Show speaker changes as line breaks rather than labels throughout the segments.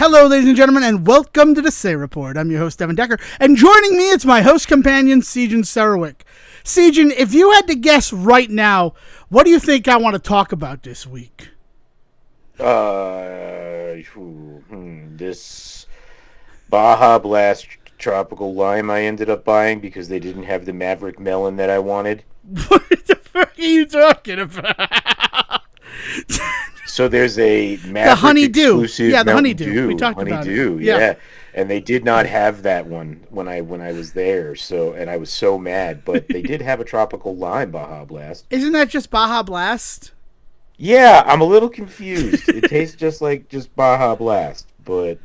Hello, ladies and gentlemen, and welcome to the Say Report. I'm your host, Devon Decker, and joining me, it's my host companion, Sejan Sarowik. Sejan, if you had to guess right now, what do you think I want to talk about this week?
This Baja Blast Tropical Lime I ended up buying because they didn't have the Maverick Melon that I wanted.
What the fuck are you talking about?
So there's a Maverick
The honeydew.
exclusive
Yeah, the
Mountain
honeydew.
Dew.
We talked about it.
Honeydew,
Yeah.
yeah. And they did not have that one when I was there. So and I was so mad, but they did have a Tropical Lime Baja Blast.
Isn't that just Baja Blast?
Yeah, I'm a little confused. It tastes just like Baja Blast, but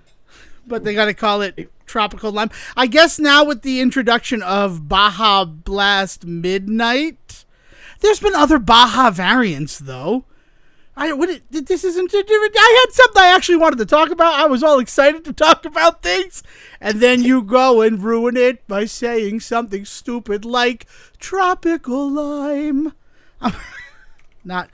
they got to call it Tropical Lime. I guess now with the introduction of Baja Blast Midnight, there's been other Baja variants, though. This isn't. I had something I actually wanted to talk about. I was all excited to talk about things, and then you go and ruin it by saying something stupid like Tropical Lime. Not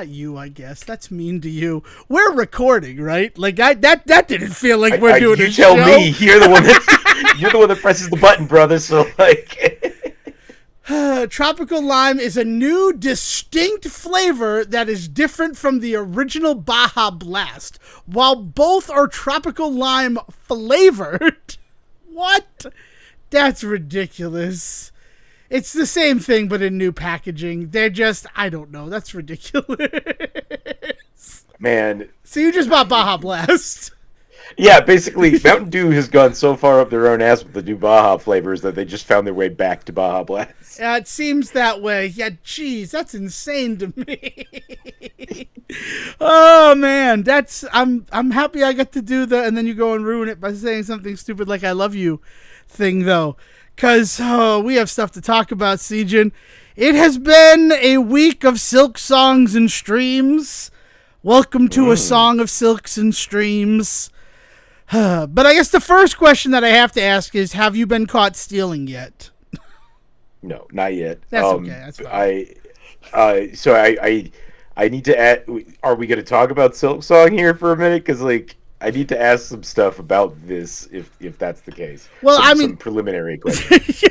you, I guess. That's mean to you. We're recording, right? Like that didn't feel like we're doing a show.
You tell me. You're the one that presses the button, brother. So like.
Tropical Lime is a new, distinct flavor that is different from the original Baja Blast. While both are Tropical Lime flavored. What? That's ridiculous. It's the same thing, but in new packaging. They're just, I don't know. That's ridiculous.
Man.
So you just bought Baja Blast.
Yeah, basically, Mountain Dew has gone so far up their own ass with the new Baja flavors that they just found their way back to Baja Blast.
It seems that way. Yeah, geez, that's insane to me. Oh man, I'm happy I got to do that, and then you go and ruin it by saying something stupid like "I love you" thing though, because we have stuff to talk about, Sejan. It has been a week of Silksongs and streams. Welcome to a song of silks and streams. But I guess the first question that I have to ask is, have you been caught stealing yet?
No, not yet.
That's okay. That's fine.
I need to add. Are we going to talk about Silksong here for a minute? Because like I need to ask some stuff about this if that's the case.
Well,
some preliminary questions.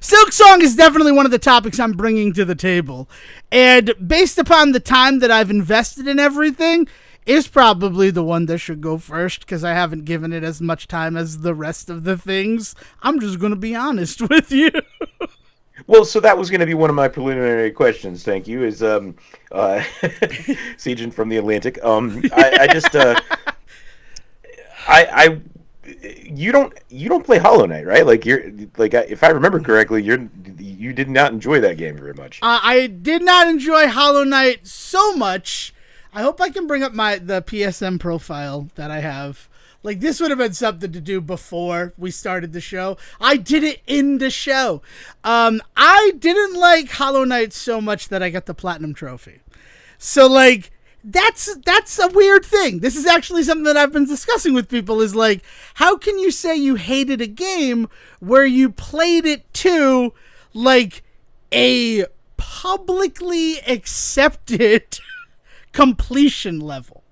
Silksong is definitely one of the topics I'm bringing to the table, and based upon the time that I've invested in everything, is probably the one that should go first because I haven't given it as much time as the rest of the things. I'm just going to be honest with you.
Well, so that was going to be one of my preliminary questions. Thank you. Is Sejan from the Atlantic? You don't play Hollow Knight, right? Like if I remember correctly, you did not enjoy that game very much.
I did not enjoy Hollow Knight so much. I hope I can bring up the PSM profile that I have. Like, this would have been something to do before we started the show. I did it in the show. I didn't like Hollow Knight so much that I got the Platinum Trophy. So, like, that's a weird thing. This is actually something that I've been discussing with people is, like, how can you say you hated a game where you played it to, like, a publicly accepted completion level?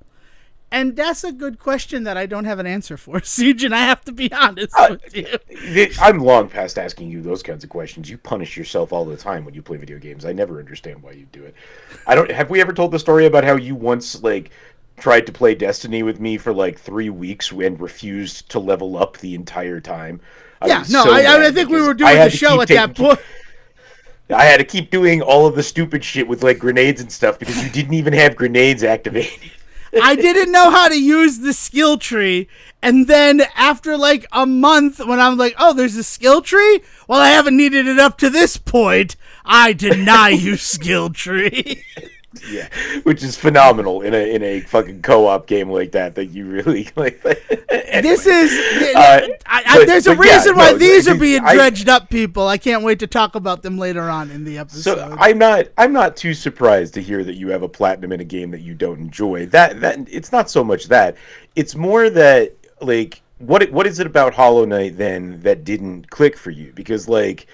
And that's a good question that I don't have an answer for, Sejan. I have to be honest with you.
I'm long past asking you those kinds of questions. You punish yourself all the time when you play video games. I never understand why you do it. Have we ever told the story about how you once like tried to play Destiny with me for like 3 weeks and refused to level up the entire time?
I think we were doing the show at that point.
I had to keep doing all of the stupid shit with like grenades and stuff because you didn't even have grenades activated.
I didn't know how to use the skill tree, and then after like a month when I'm like, oh, there's a skill tree? Well, I haven't needed it up to this point. I deny you skill tree.
Yeah, which is phenomenal in a fucking co-op game like that you really like. Anyway.
This is there's a reason why these are being dredged up, people. I can't wait to talk about them later on in the episode.
So I'm not too surprised to hear that you have a platinum in a game that you don't enjoy. That it's not so much that, it's more that like what is it about Hollow Knight then that didn't click for you? Because like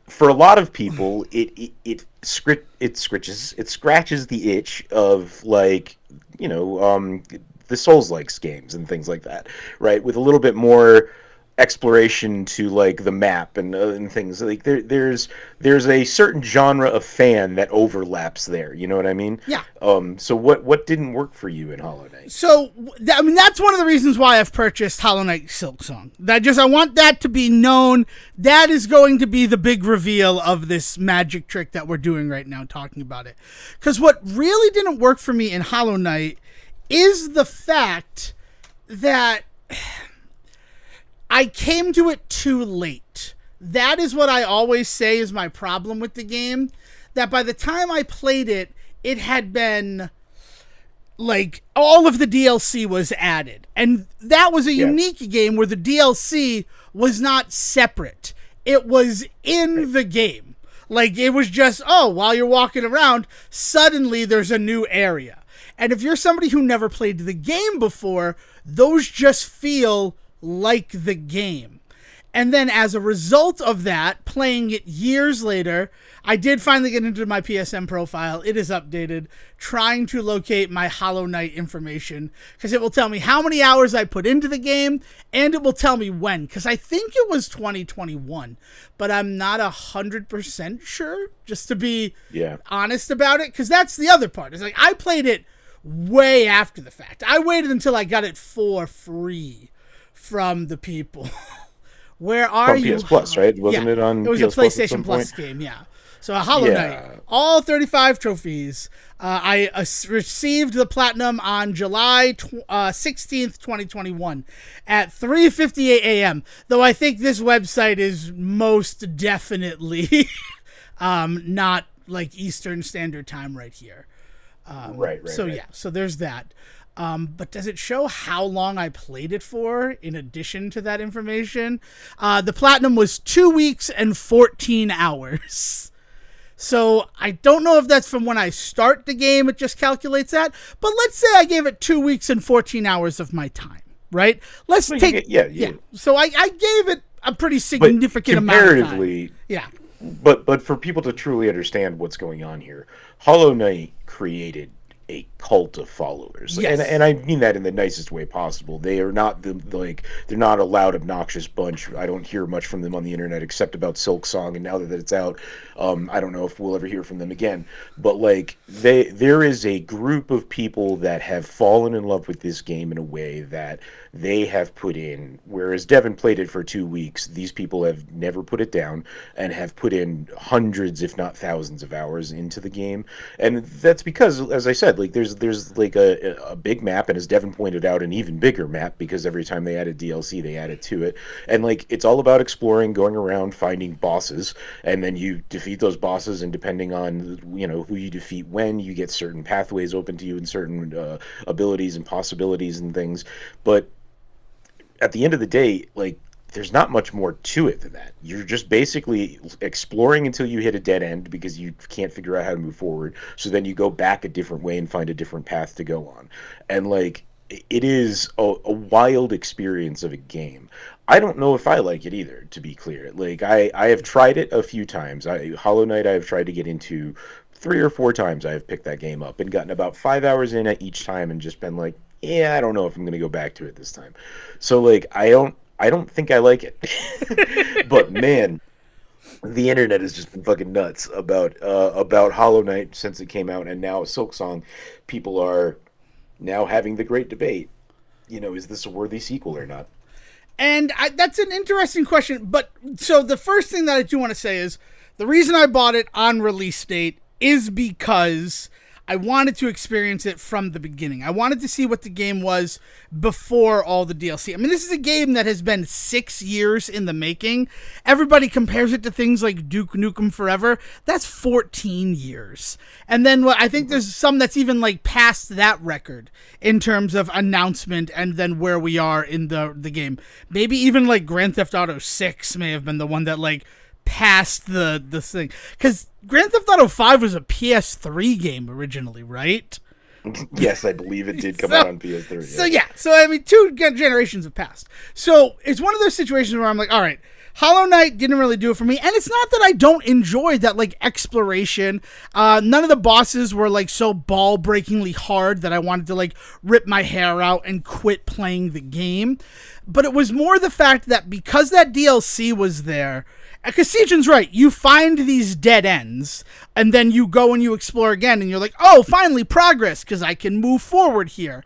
for a lot of people, it scratches the itch of like, you know, the Souls-likes games and things like that, right? With a little bit more exploration to like the map and things like there's a certain genre of fan that overlaps there. You know what I mean?
Yeah.
So what didn't work for you in Hollow Knight?
So I mean that's one of the reasons why I've purchased Hollow Knight Silksong. I want that to be known. That is going to be the big reveal of this magic trick that we're doing right now, talking about it. Because what really didn't work for me in Hollow Knight is the fact that I came to it too late. That is what I always say is my problem with the game. That by the time I played it, it had been like all of the DLC was added. And that was a unique game where the DLC was not separate. It was in the game. Like it was just, while you're walking around, suddenly there's a new area. And if you're somebody who never played the game before, those just feel like the game. And then as a result of that, playing it years later, I did finally get into my PSN profile. It is updated, trying to locate my Hollow Knight information, because it will tell me how many hours I put into the game, and it will tell me when, because I think it was 2021, but I'm not 100% sure, just to be honest about it, because that's the other part. It's like, I played it way after the fact. I waited until I got it for free from the people. Where are you?
PS Plus, right? Wasn't it on?
It was
PS
a PlayStation Plus game, yeah. So a Hollow Knight, all 35 trophies. I received the platinum on July 16th, 2021 at 3:58 a.m. Though I think this website is most definitely not like Eastern Standard Time right here.
Right.
So there's that. But does it show how long I played it for in addition to that information? The platinum was 2 weeks and 14 hours. So I don't know if that's from when I start the game, it just calculates that. But let's say I gave it 2 weeks and 14 hours of my time, right? Let's take... Yeah. So I gave it a pretty significant amount of time. Yeah.
But for people to truly understand what's going on here, Hollow Knight created a cult of followers.
Yes.
And I mean that in the nicest way possible. They are not they're not a loud, obnoxious bunch. I don't hear much from them on the internet except about Silksong, and now that it's out, I don't know if we'll ever hear from them again. But like there is a group of people that have fallen in love with this game in a way that they have put in, whereas Devon played it for 2 weeks, these people have never put it down and have put in hundreds, if not thousands of hours into the game. And that's because, as I said, like there's like a big map, and as Devon pointed out, an even bigger map, because every time they added DLC, they added to it. And like it's all about exploring, going around, finding bosses, and then you defeat those bosses, and depending on who you defeat when, you get certain pathways open to you and certain abilities and possibilities and things. But at the end of the day, like, there's not much more to it than that. You're just basically exploring until you hit a dead end because you can't figure out how to move forward. So then you go back a different way and find a different path to go on. And like, it is a wild experience of a game. I don't know if I like it either, to be clear. Like, I have tried it a few times. Hollow Knight I have tried to get into 3 or 4 times. I have picked that game up and gotten about 5 hours in at each time and just been like, yeah, I don't know if I'm going to go back to it this time. So like, I don't think I like it. But man, the internet has just been fucking nuts about Hollow Knight since it came out, and now Silksong. People are now having the great debate. Is this a worthy sequel or not?
And that's an interesting question. But so the first thing that I do want to say is the reason I bought it on release date is because I wanted to experience it from the beginning. I wanted to see what the game was before all the DLC. I mean, this is a game that has been 6 years in the making. Everybody compares it to things like Duke Nukem Forever. That's 14 years. And then I think there's some that's even like past that record in terms of announcement and then where we are in the game. Maybe even like Grand Theft Auto 6 may have been the one that like past the thing, because Grand Theft Auto 5 was a PS3 game originally, right?
Yes, I believe it did come out on PS3.
So I mean, 2 generations have passed. So it's one of those situations where I'm like, all right, Hollow Knight didn't really do it for me, and it's not that I don't enjoy that, like, exploration. None of the bosses were, like, so ball-breakingly hard that I wanted to, like, rip my hair out and quit playing the game. But it was more the fact that because that DLC was there, because Sejin's right, you find these dead ends, and then you go and you explore again, and you're like, oh, finally, progress, because I can move forward here.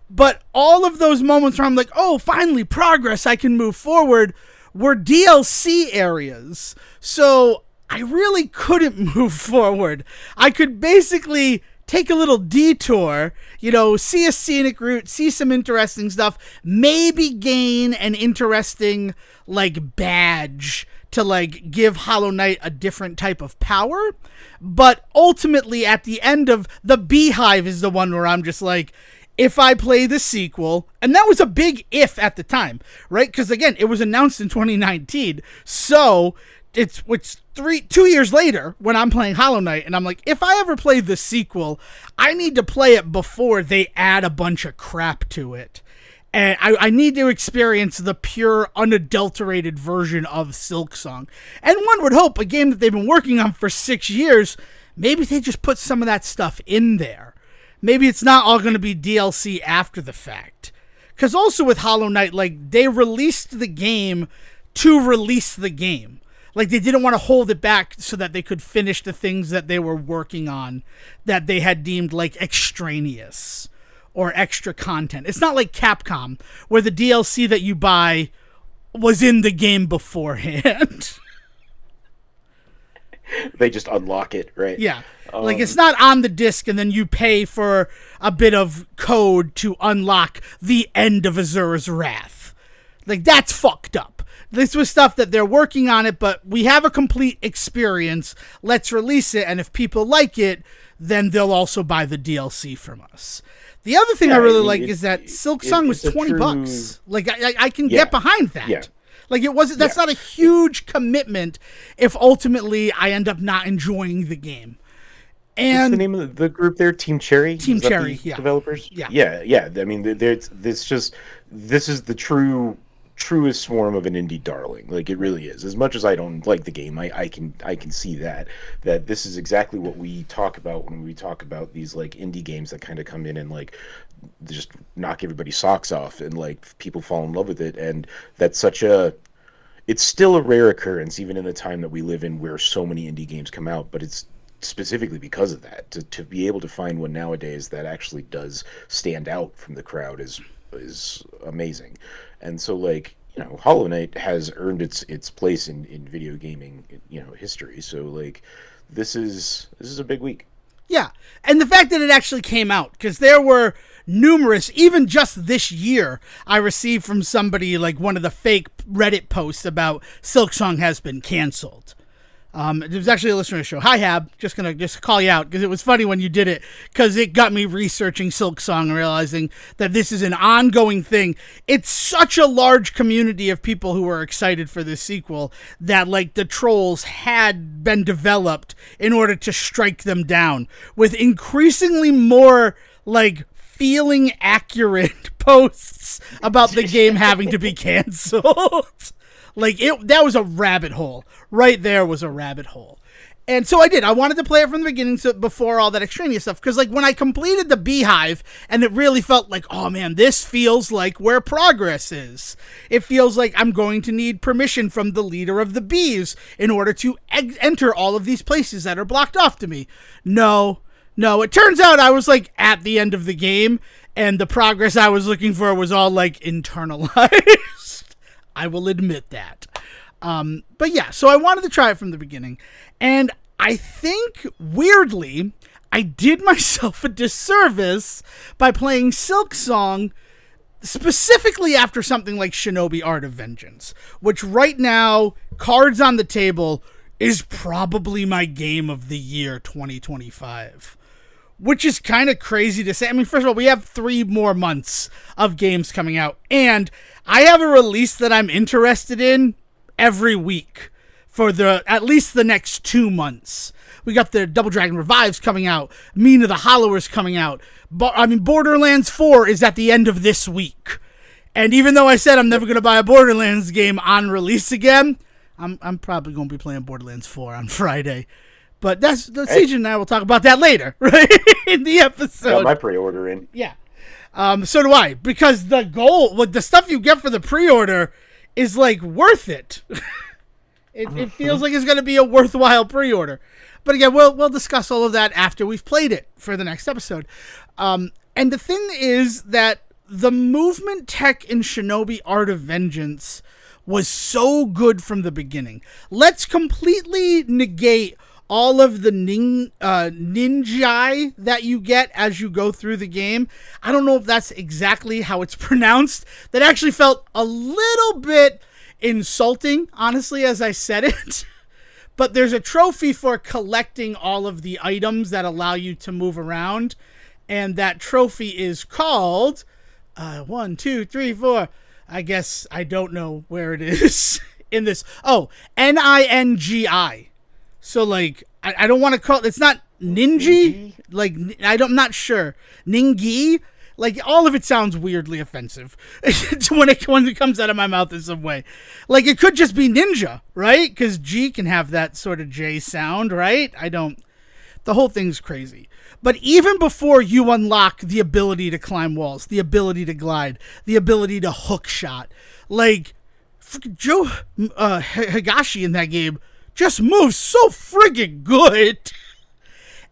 But all of those moments where I'm like, oh, finally, progress, I can move forward, were DLC areas. So I really couldn't move forward. I could basically take a little detour, see a scenic route, see some interesting stuff, maybe gain an interesting, like, badge to, like, give Hollow Knight a different type of power. But ultimately, at the end of the Beehive is the one where I'm just like, if I play the sequel, and that was a big if at the time, right? Because again, it was announced in 2019, so it's 2 years later when I'm playing Hollow Knight, and I'm like, if I ever play the sequel, I need to play it before they add a bunch of crap to it. And I need to experience the pure, unadulterated version of Silksong. And one would hope, a game that they've been working on for 6 years, maybe they just put some of that stuff in there. Maybe it's not all going to be DLC after the fact. Because also with Hollow Knight, like, they released the game to release the game. Like, they didn't want to hold it back so that they could finish the things that they were working on that they had deemed, like, extraneous or extra content. It's not like Capcom, where the DLC that you buy was in the game beforehand.
They just unlock it, right?
Yeah. Like, it's not on the disc and then you pay for a bit of code to unlock the end of Azura's Wrath. Like, that's fucked up. This was stuff that they're working on it, but we have a complete experience. Let's release it, and if people like it, then they'll also buy the DLC from us. The other thing I really like is that Silksong was $20. Like, I can get behind that. Yeah. Like, it wasn't. That's not a huge commitment if ultimately I end up not enjoying the game. And
what's the name of the group there? Team Cherry?
Team Cherry, yeah.
Developers?
Yeah.
I mean, this is the truest form of an indie darling. Like, it really is. As much as I don't like the game, I can see that this is exactly what we talk about when we talk about these, like, indie games that kind of come in and, like, just knock everybody's socks off, and, like, people fall in love with it. And that's it's still a rare occurrence even in the time that we live in, where so many indie games come out, but it's specifically because of that. To be able to find one nowadays that actually does stand out from the crowd is amazing. And so, like, Hollow Knight has earned its place in video gaming, history. So, like, this is a big week.
Yeah, and the fact that it actually came out, because there were numerous, even just this year, I received from somebody, like, one of the fake Reddit posts about Silksong has been canceled. It was actually a listener to the show. Hi, Hab. Just gonna call you out because it was funny when you did it, because it got me researching Silksong and realizing that this is an ongoing thing. It's such a large community of people who are excited for this sequel that, like, the trolls had been developed in order to strike them down with increasingly more, like, feeling accurate posts about the game having to be canceled. Like, that was a rabbit hole. Right there was a rabbit hole. And so I did. I wanted to play it from the beginning, so before all that extraneous stuff. Because, like, when I completed the Beehive, and it really felt like, oh, man, this feels like where progress is. It feels like I'm going to need permission from the leader of the bees in order to enter all of these places that are blocked off to me. No. It turns out I was, like, at the end of the game, and the progress I was looking for was all, like, internalized. I will admit that. But yeah, so I wanted to try it from the beginning. And I think, weirdly, I did myself a disservice by playing Silksong specifically after something like Shinobi Art of Vengeance, which right now, cards on the table, is probably my game of the year 2025. Which is kind of crazy to say. I mean, first of all, we have 3 more months of games coming out, and I have a release that I'm interested in every week for at least the next 2 months. We got the Double Dragon Revives coming out, Mina the Hollowers coming out. Borderlands 4 is at the end of this week. And even though I said I'm never going to buy a Borderlands game on release again, I'm probably going to be playing Borderlands 4 on Friday. But CJ and I will talk about that later, right? In the episode.
Got my pre-order in.
Yeah. So do I, because the goal, with the stuff you get for the pre-order is like worth it. It feels like it's going to be a worthwhile pre-order. But again, we'll discuss all of that after we've played it for the next episode. And the thing is that the movement tech in Shinobi Art of Vengeance was so good from the beginning. Let's completely negate all of the ninjai that you get as you go through the game. I don't know if that's exactly how it's pronounced. That actually felt a little bit insulting, honestly, as I said it. But there's a trophy for collecting all of the items that allow you to move around. And that trophy is called 1, 2, 3, 4. I guess I don't know where it is in this. Oh, Ningi. So, like, I don't want to call it, it's not ninji. Like, I'm not sure. Ningi. Like, all of it sounds weirdly offensive when it comes out of my mouth in some way. Like, it could just be ninja, right? Because G can have that sort of J sound, right? The whole thing's crazy. But even before you unlock the ability to climb walls, the ability to glide, the ability to hook shot, like, Joe Higashi in that game just moves so friggin' good.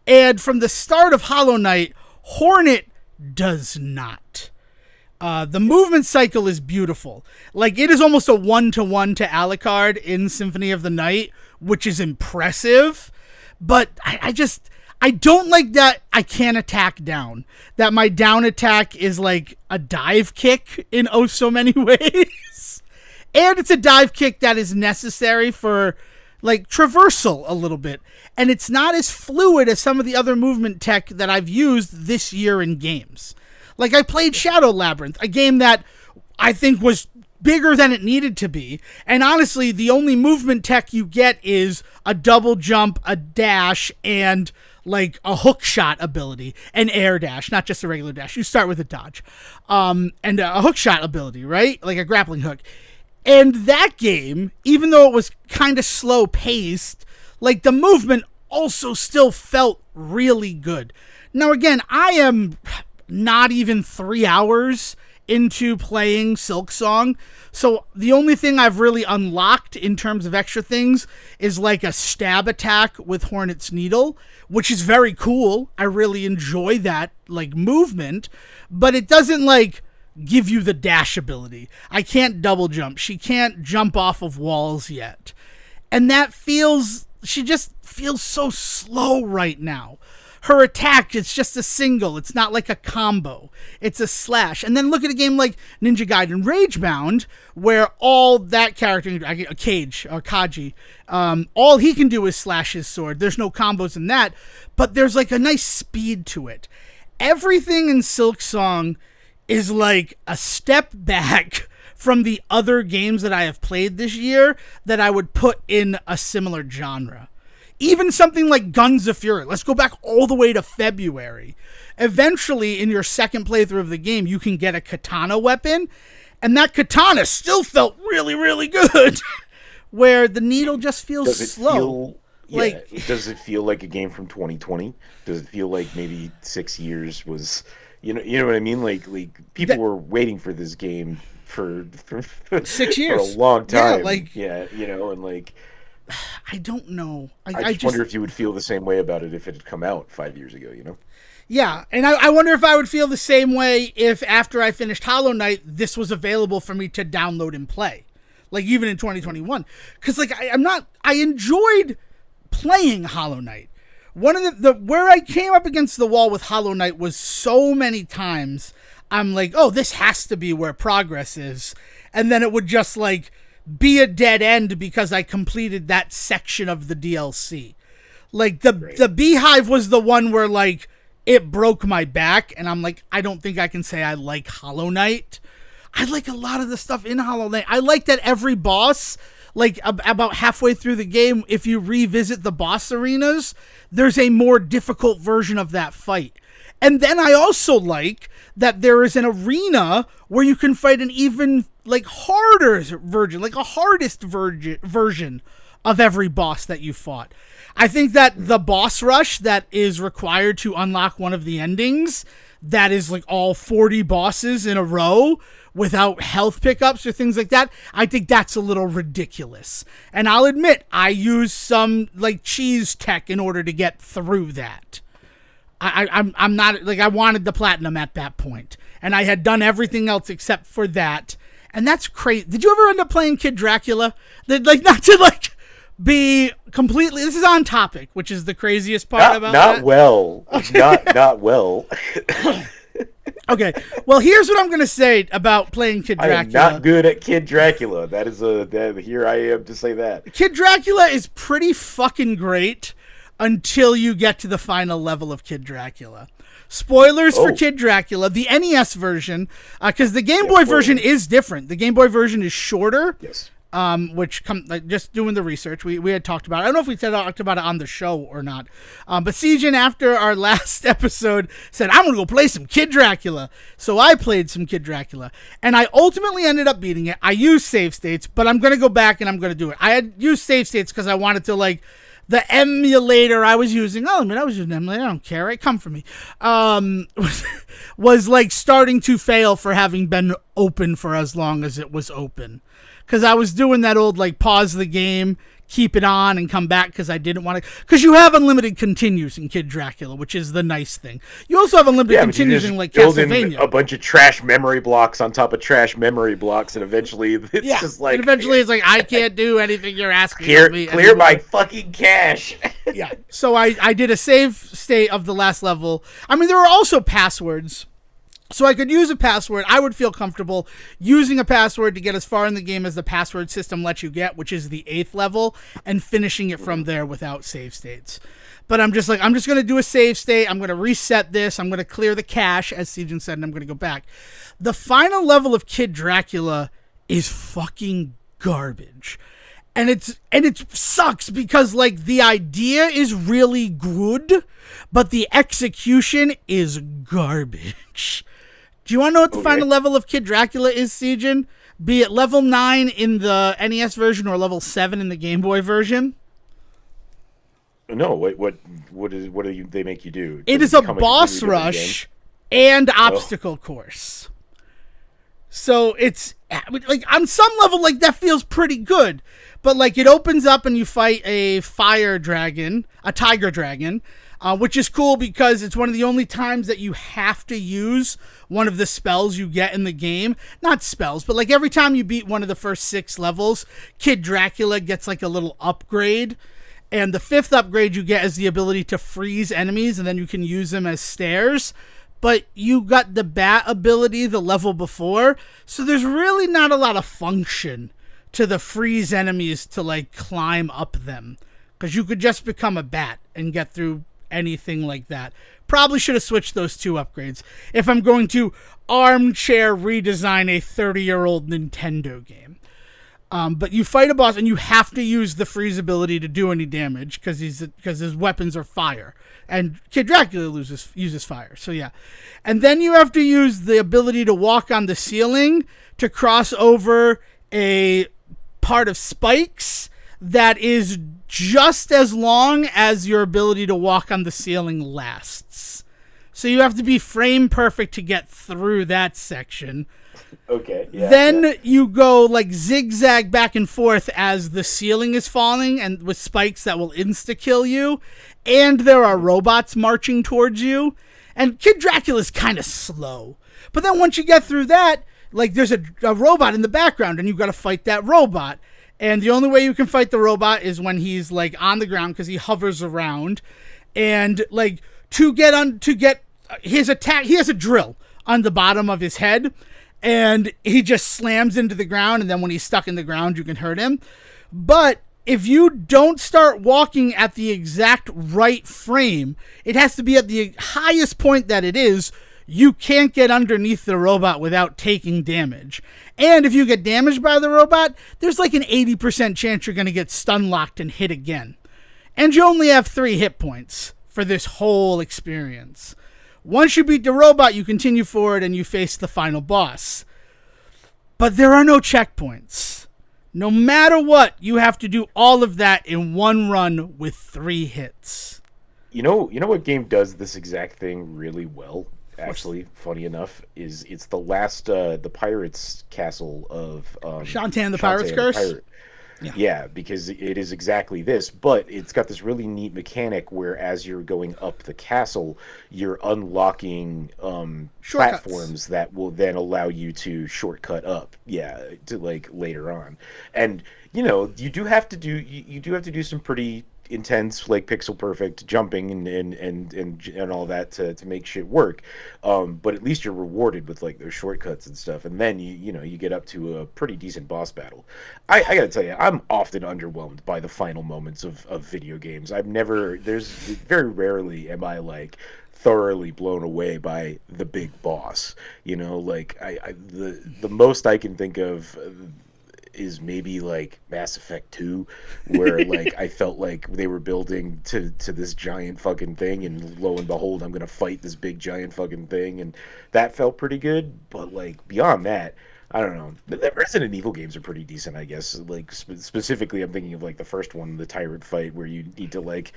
And from the start of Hollow Knight, Hornet does not. The movement cycle is beautiful. Like, it is almost a 1-to-1 to Alucard in Symphony of the Night, which is impressive. But I don't like that I can't attack down. That my down attack is like a dive kick in oh so many ways. And it's a dive kick that is necessary for, like, traversal a little bit. And it's not as fluid as some of the other movement tech that I've used this year in games. Like, I played Shadow Labyrinth, a game that I think was bigger than it needed to be. And honestly, the only movement tech you get is a double jump, a dash, and, like, a hook shot ability. An air dash, not just a regular dash. You start with a dodge. And a hook shot ability, right? Like a grappling hook. And that game, even though it was kind of slow paced, like, the movement also still felt really good. Now, again, I am not even 3 hours into playing Silksong, so the only thing I've really unlocked in terms of extra things is, like, a stab attack with Hornet's Needle, which is very cool. I really enjoy that, like, movement, but it doesn't, like, give you the dash ability. I can't double jump. She can't jump off of walls yet. And she just feels so slow right now. Her attack, it's just a single. It's not like a combo. It's a slash. And then look at a game like Ninja Gaiden Ragebound, where all that character, Cage or Kaji, all he can do is slash his sword. There's no combos in that, but there's, like, a nice speed to it. Everything in Silksong is like a step back from the other games that I have played this year that I would put in a similar genre. Even something like Guns of Fury. Let's go back all the way to February. Eventually, in your second playthrough of the game, you can get a katana weapon, and that katana still felt really, really good. Where the needle just feels slow.
Does it feel like a game from 2020? Does it feel like maybe 6 years was... You know what I mean? Like people were waiting for this game for
6 years,
for a long time.
Yeah,
and like,
I don't know.
I just wonder if you would feel the same way about it if it had come out 5 years ago.
Yeah, and I wonder if I would feel the same way if after I finished Hollow Knight, this was available for me to download and play, like, even in 2021. Because, like, I enjoyed playing Hollow Knight. One of the where I came up against the wall with Hollow Knight was so many times I'm like, oh, this has to be where progress is. And then it would just, like, be a dead end because I completed that section of the DLC. Like, the Beehive was the one where, like, it broke my back, and I'm like, I don't think I can say I like Hollow Knight. I like a lot of the stuff in Hollow Knight. I like that every boss, like, about halfway through the game, if you revisit the boss arenas, there's a more difficult version of that fight. And then I also like that there is an arena where you can fight an even like harder version, like a hardest version of every boss that you fought. I think that the boss rush that is required to unlock one of the endings, that is like all 40 bosses in a row without health pickups or things like that, I think that's a little ridiculous. And I'll admit, I used some like cheese tech in order to get through that. I'm not like, I wanted the platinum at that point, and I had done everything else except for that, and that's crazy. Did you ever end up playing Kid Dracula? Like, not to like be completely, this is on topic, which is the craziest part about that.
Not well.
Okay, well, here's what I'm gonna say about playing Kid Dracula.
I am not good at Kid Dracula. Here I am to say that.
Kid Dracula is pretty fucking great until you get to the final level of Kid Dracula. Spoilers for Kid Dracula, the NES version, because the Game Boy version is different. The Game Boy version is shorter.
Yes.
Which like just doing the research, we had talked about it. I don't know if we talked about it on the show or not. But Siegen, after our last episode, said, I'm going to go play some Kid Dracula. So I played some Kid Dracula. And I ultimately ended up beating it. I used save states, but I'm going to go back and I'm going to do it. I had used save states because I wanted to, like, the emulator I was using, I was using an emulator, I don't care, it come from me, was like starting to fail for having been open for as long as it was open. Because I was doing that old, like, pause the game, keep it on, and come back because I didn't want to. Because you have unlimited continues in Kid Dracula, which is the nice thing. You also have unlimited continues in, like, Castlevania.
A bunch of trash memory blocks on top of trash memory blocks, and eventually it's just like.
And eventually it's like, I can't do anything you're asking of me.
Clear my fucking cache.
Yeah. So I did a save state of the last level. I mean, there were also passwords. So I could use a password. I would feel comfortable using a password to get as far in the game as the password system lets you get, which is the 8th level, and finishing it from there without save states. But I'm just going to do a save state. I'm going to reset this. I'm going to clear the cache, as Siegen said, and I'm going to go back. The final level of Kid Dracula is fucking garbage. And it sucks because, like, the idea is really good, but the execution is garbage. Do you want to know what the final level of Kid Dracula is, Siegen? Be it level 9 in the NES version or level 7 in the Game Boy version?
No, what do they make you do?
It is a boss rush and obstacle course. So it's, like, on some level, like, that feels pretty good. But, like, it opens up and you fight a tiger dragon, which is cool because it's one of the only times that you have to use one of the spells you get in the game. Not spells, but, like, every time you beat one of the first 6 levels, Kid Dracula gets, like, a little upgrade. And the 5th upgrade you get is the ability to freeze enemies, and then you can use them as stairs. But you got the bat ability the level before, so there's really not a lot of function to the freeze enemies to, like, climb up them. Because you could just become a bat and get through anything like that. Probably should have switched those 2 upgrades if I'm going to armchair redesign a 30-year-old Nintendo game. But you fight a boss and you have to use the freeze ability to do any damage because his weapons are fire. And Kid Dracula uses fire. So yeah. And then you have to use the ability to walk on the ceiling to cross over a part of spikes that is just as long as your ability to walk on the ceiling lasts. So you have to be frame perfect to get through that section.
Okay. Yeah,
then you go, like, zigzag back and forth as the ceiling is falling and with spikes that will insta-kill you. And there are robots marching towards you. And Kid Dracula's kind of slow. But then once you get through that, like, there's a robot in the background and you've got to fight that robot. And the only way you can fight the robot is when he's, like, on the ground because he hovers around. And, like, to get his attack, he has a drill on the bottom of his head. And he just slams into the ground, and then when he's stuck in the ground, you can hurt him. But if you don't start walking at the exact right frame, it has to be at the highest point that it is, you can't get underneath the robot without taking damage. And if you get damaged by the robot, there's like an 80% chance you're going to get stun locked and hit again. And you only have 3 hit points for this whole experience. Once you beat the robot, you continue forward and you face the final boss. But there are no checkpoints. No matter what, you have to do all of that in one run with 3 hits.
You know what game does this exact thing really well? Actually, funny enough, is it's the last the pirates castle of
Shantae and the Pirate's Curse.
Yeah, because it is exactly this, but it's got this really neat mechanic where as you're going up the castle, you're unlocking platforms that will then allow you to shortcut up, to like later on. And you do have to do some pretty intense, like pixel perfect jumping and all that to make shit work, but at least you're rewarded with like those shortcuts and stuff, and then you get up to a pretty decent boss battle. I gotta tell you, I'm often underwhelmed by the final moments of video games. There's very rarely am I like thoroughly blown away by the big boss. Like the most I can think of is maybe like Mass Effect 2, where like I felt like they were building to this giant fucking thing, and lo and behold, I'm gonna fight this big giant fucking thing, and that felt pretty good. But like beyond that, I don't know. The Resident Evil games are pretty decent, I guess. Like specifically, I'm thinking of like the first one, the tyrant fight, where you need to like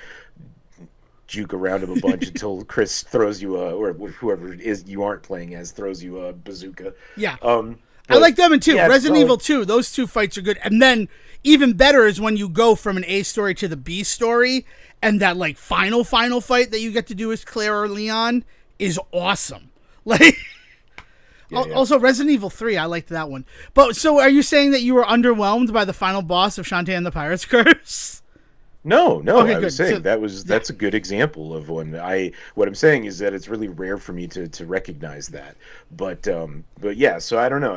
juke around him a bunch until Chris throws you or whoever it is you aren't playing as throws you a bazooka.
Yeah. I like them too.
Yeah,
Resident Evil 2, those 2 fights are good. And then even better is when you go from an A story to the B story, and that like final fight that you get to do as Claire or Leon is awesome. Like also Resident Evil 3, I liked that one. But so are you saying that you were underwhelmed by the final boss of Shantae and the Pirate's Curse?
No,
okay,
I was
good.
saying that's a good example of one. What I'm saying is that it's really rare for me to recognize that. But yeah, so I don't know.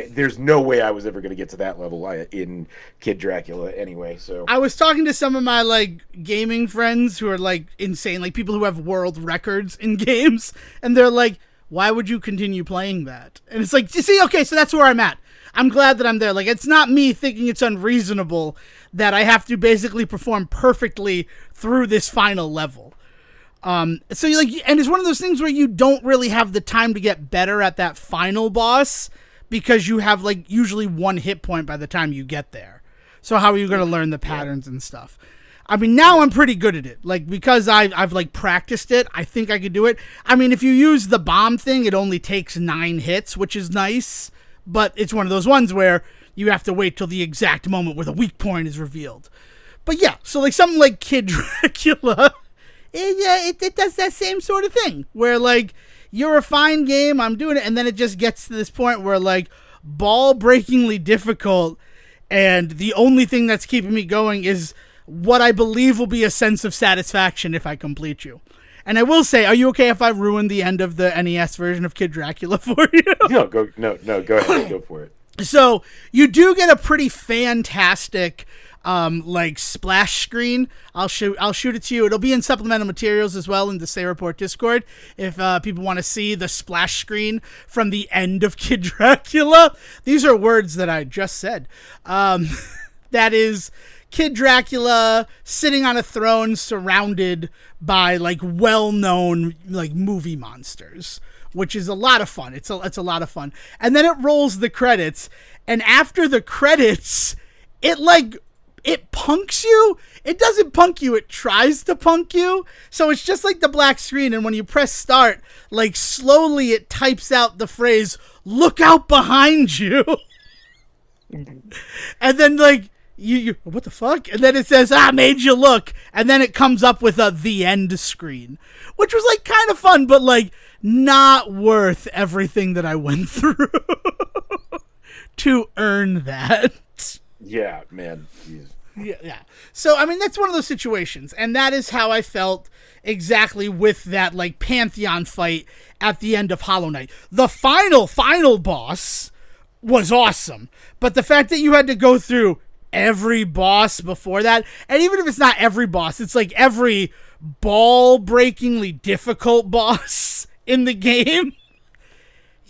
There's no way I was ever going to get to that level in Kid Dracula anyway. So
I was talking to some of my like gaming friends who are like insane, like people who have world records in games, and they're like, "Why would you continue playing that?" And it's like, you see, okay, so that's where I'm at. I'm glad that I'm there. Like, it's not me thinking it's unreasonable that I have to basically perform perfectly through this final level. So you like, and it's one of those things where you don't really have the time to get better at that final boss because you have like usually 1 hit point by the time you get there. So how are you going to learn the patterns and stuff? I mean, now I'm pretty good at it. Like, because I've like practiced it, I think I could do it. I mean, if you use the bomb thing, it only takes 9 hits, which is nice. But it's one of those ones where you have to wait till the exact moment where the weak point is revealed. But yeah, so like something like Kid Dracula, it does that same sort of thing. Where like, you're a fine game, I'm doing it, and then it just gets to this point where like, ball-breakingly difficult, and the only thing that's keeping me going is what I believe will be a sense of satisfaction if I complete you. And I will say, are you okay if I ruin the end of the NES version of Kid Dracula for you?
No, go ahead, go for it.
So you do get a pretty fantastic, like splash screen. I'll shoot it to you. It'll be in supplemental materials as well in the Say Report Discord if people want to see the splash screen from the end of Kid Dracula. These are words that I just said. That is Kid Dracula sitting on a throne surrounded by like well-known like movie monsters, which is a lot of fun. It's a lot of fun. And then it rolls the credits, and after the credits, it punks you. It doesn't punk you, it tries to punk you. So it's just like the black screen, and when you press start, like slowly it types out the phrase, "Look out behind you." And then like you what the fuck? And then it says, made you look. And then it comes up with the end screen, which was like kind of fun, but like not worth everything that I went through to earn that.
Yeah, man. Jeez.
Yeah. So, I mean, that's one of those situations. And that is how I felt exactly with that, like, Pantheon fight at the end of Hollow Knight. The final boss was awesome. But the fact that you had to go through every boss before that, and even if it's not every boss, it's like every ball-breakingly difficult boss in the game.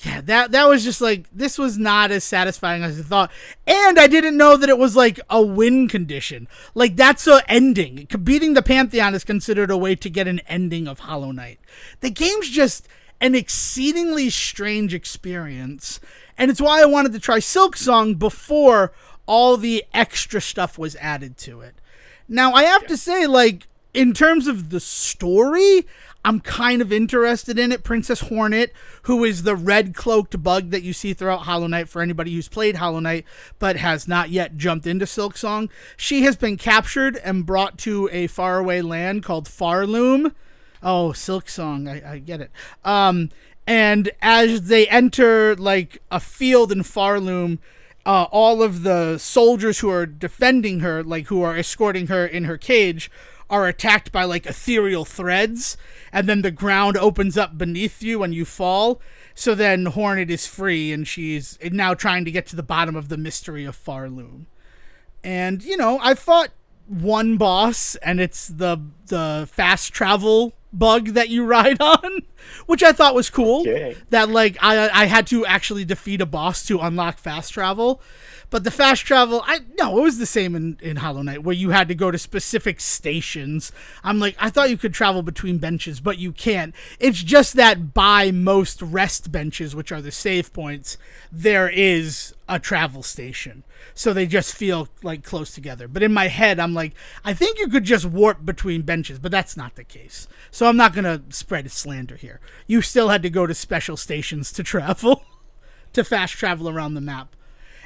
Yeah, that was just like, this was not as satisfying as I thought. And I didn't know that it was like a win condition. Like, that's an ending. Beating the Pantheon is considered a way to get an ending of Hollow Knight. The game's just an exceedingly strange experience. And it's why I wanted to try Silksong before all the extra stuff was added to it. Now, I have to say, like, in terms of the story, I'm kind of interested in it. Princess Hornet, who is the red-cloaked bug that you see throughout Hollow Knight for anybody who's played Hollow Knight but has not yet jumped into Silksong, she has been captured and brought to a faraway land called Farloom. Oh, Silksong, I get it. And as they enter, like, a field in Farloom, all of the soldiers who are defending her, like, who are escorting her in her cage, are attacked by, like, ethereal threads, and then the ground opens up beneath you and you fall. So then Hornet is free, and she's now trying to get to the bottom of the mystery of Farloom. And, you know, I fought one boss, and it's the fast travel bug that you ride on, which I thought was cool.
Okay.
That, like, I had to actually defeat a boss to unlock fast travel. But the fast travel, it was the same in Hollow Knight, where you had to go to specific stations. I'm like, I thought you could travel between benches, but you can't. It's just that by most rest benches, which are the save points, there is a travel station. So they just feel, like, close together. But in my head, I'm like, I think you could just warp between benches, but that's not the case. So I'm not going to spread slander here. You still had to go to special stations to travel, to fast travel around the map.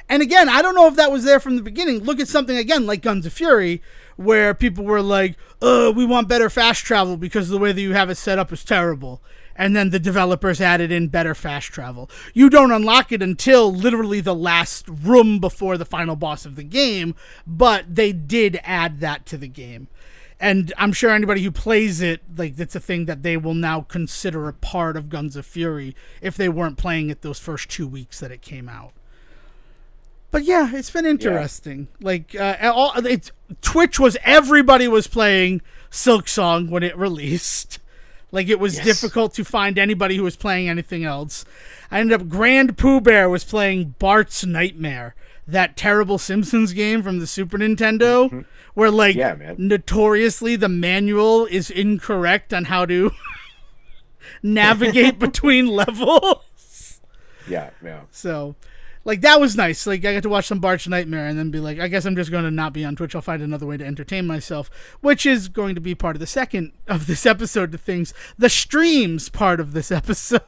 And again, I don't know if that was there from the beginning. Look at something, again, like Guns of Fury, where people were like, we want better fast travel because the way that you have it set up is terrible. And then the developers added in better fast travel. You don't unlock it until literally the last room before the final boss of the game, but they did add that to the game. And I'm sure anybody who plays it, like, that's a thing that they will now consider a part of Guns of Fury if they weren't playing it those first 2 weeks that it came out. But yeah, it's been interesting. Yeah. Like, Twitch everybody was playing Silksong when it released. Like, it was difficult to find anybody who was playing anything else. I ended up, Grand Pooh Bear was playing Bart's Nightmare, that terrible Simpsons game from the Super Nintendo, where, like, notoriously the manual is incorrect on how to navigate between levels.
Yeah.
So, like, that was nice. Like, I got to watch some Bart's Nightmare and then be like, I guess I'm just going to not be on Twitch. I'll find another way to entertain myself, which is going to be part of the second of this episode of things, the streams part of this episode.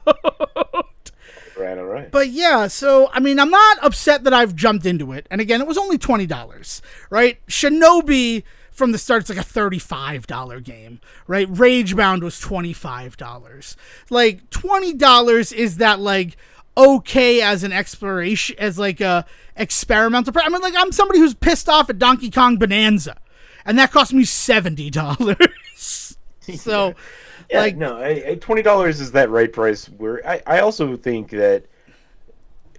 All right.
But yeah, so, I mean, I'm not upset that I've jumped into it. And again, it was only $20, right? Shinobi, from the start, it's like a $35 game, right? Ragebound was $25. Like, $20 is that, like, okay as an exploration, as like a experimental. I mean, like, I'm somebody who's pissed off at Donkey Kong Bonanza, and that cost me $70. So, like,
no, $20 is that right price. Where I also think that,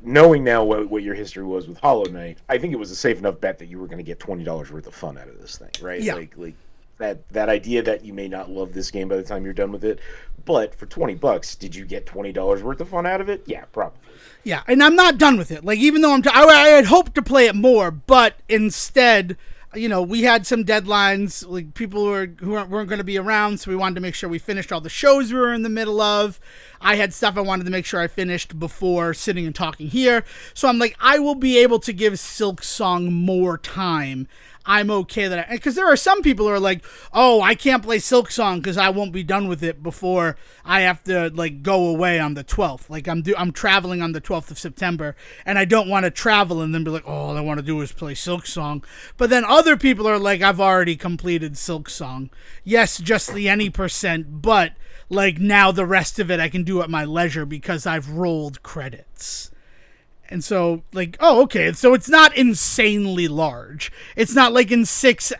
knowing now what your history was with Hollow Knight, I think it was a safe enough bet that you were going to get $20 worth of fun out of this thing, right?
Yeah.
Like that idea that you may not love this game by the time you're done with it, but for $20, did you get $20 worth of fun out of it? Yeah, probably.
Yeah, and I'm not done with it. Like, even though I had hoped to play it more, but instead, you know, we had some deadlines. Like, people who weren't going to be around, so we wanted to make sure we finished all the shows we were in the middle of. I had stuff I wanted to make sure I finished before sitting and talking here. So I'm like, I will be able to give Silksong more time. I'm okay that because there are some people who are like, oh, I can't play Silksong because I won't be done with it before I have to, like, go away on the 12th. Like, I'm traveling on the 12th of September, and I don't want to travel and then be like, oh, all I want to do is play Silksong. But then other people are like, I've already completed Silksong. Yes, just the any percent, but, like, now the rest of it I can do at my leisure because I've rolled credits. And so, like, oh, okay, so it's not insanely large. It's not like in 6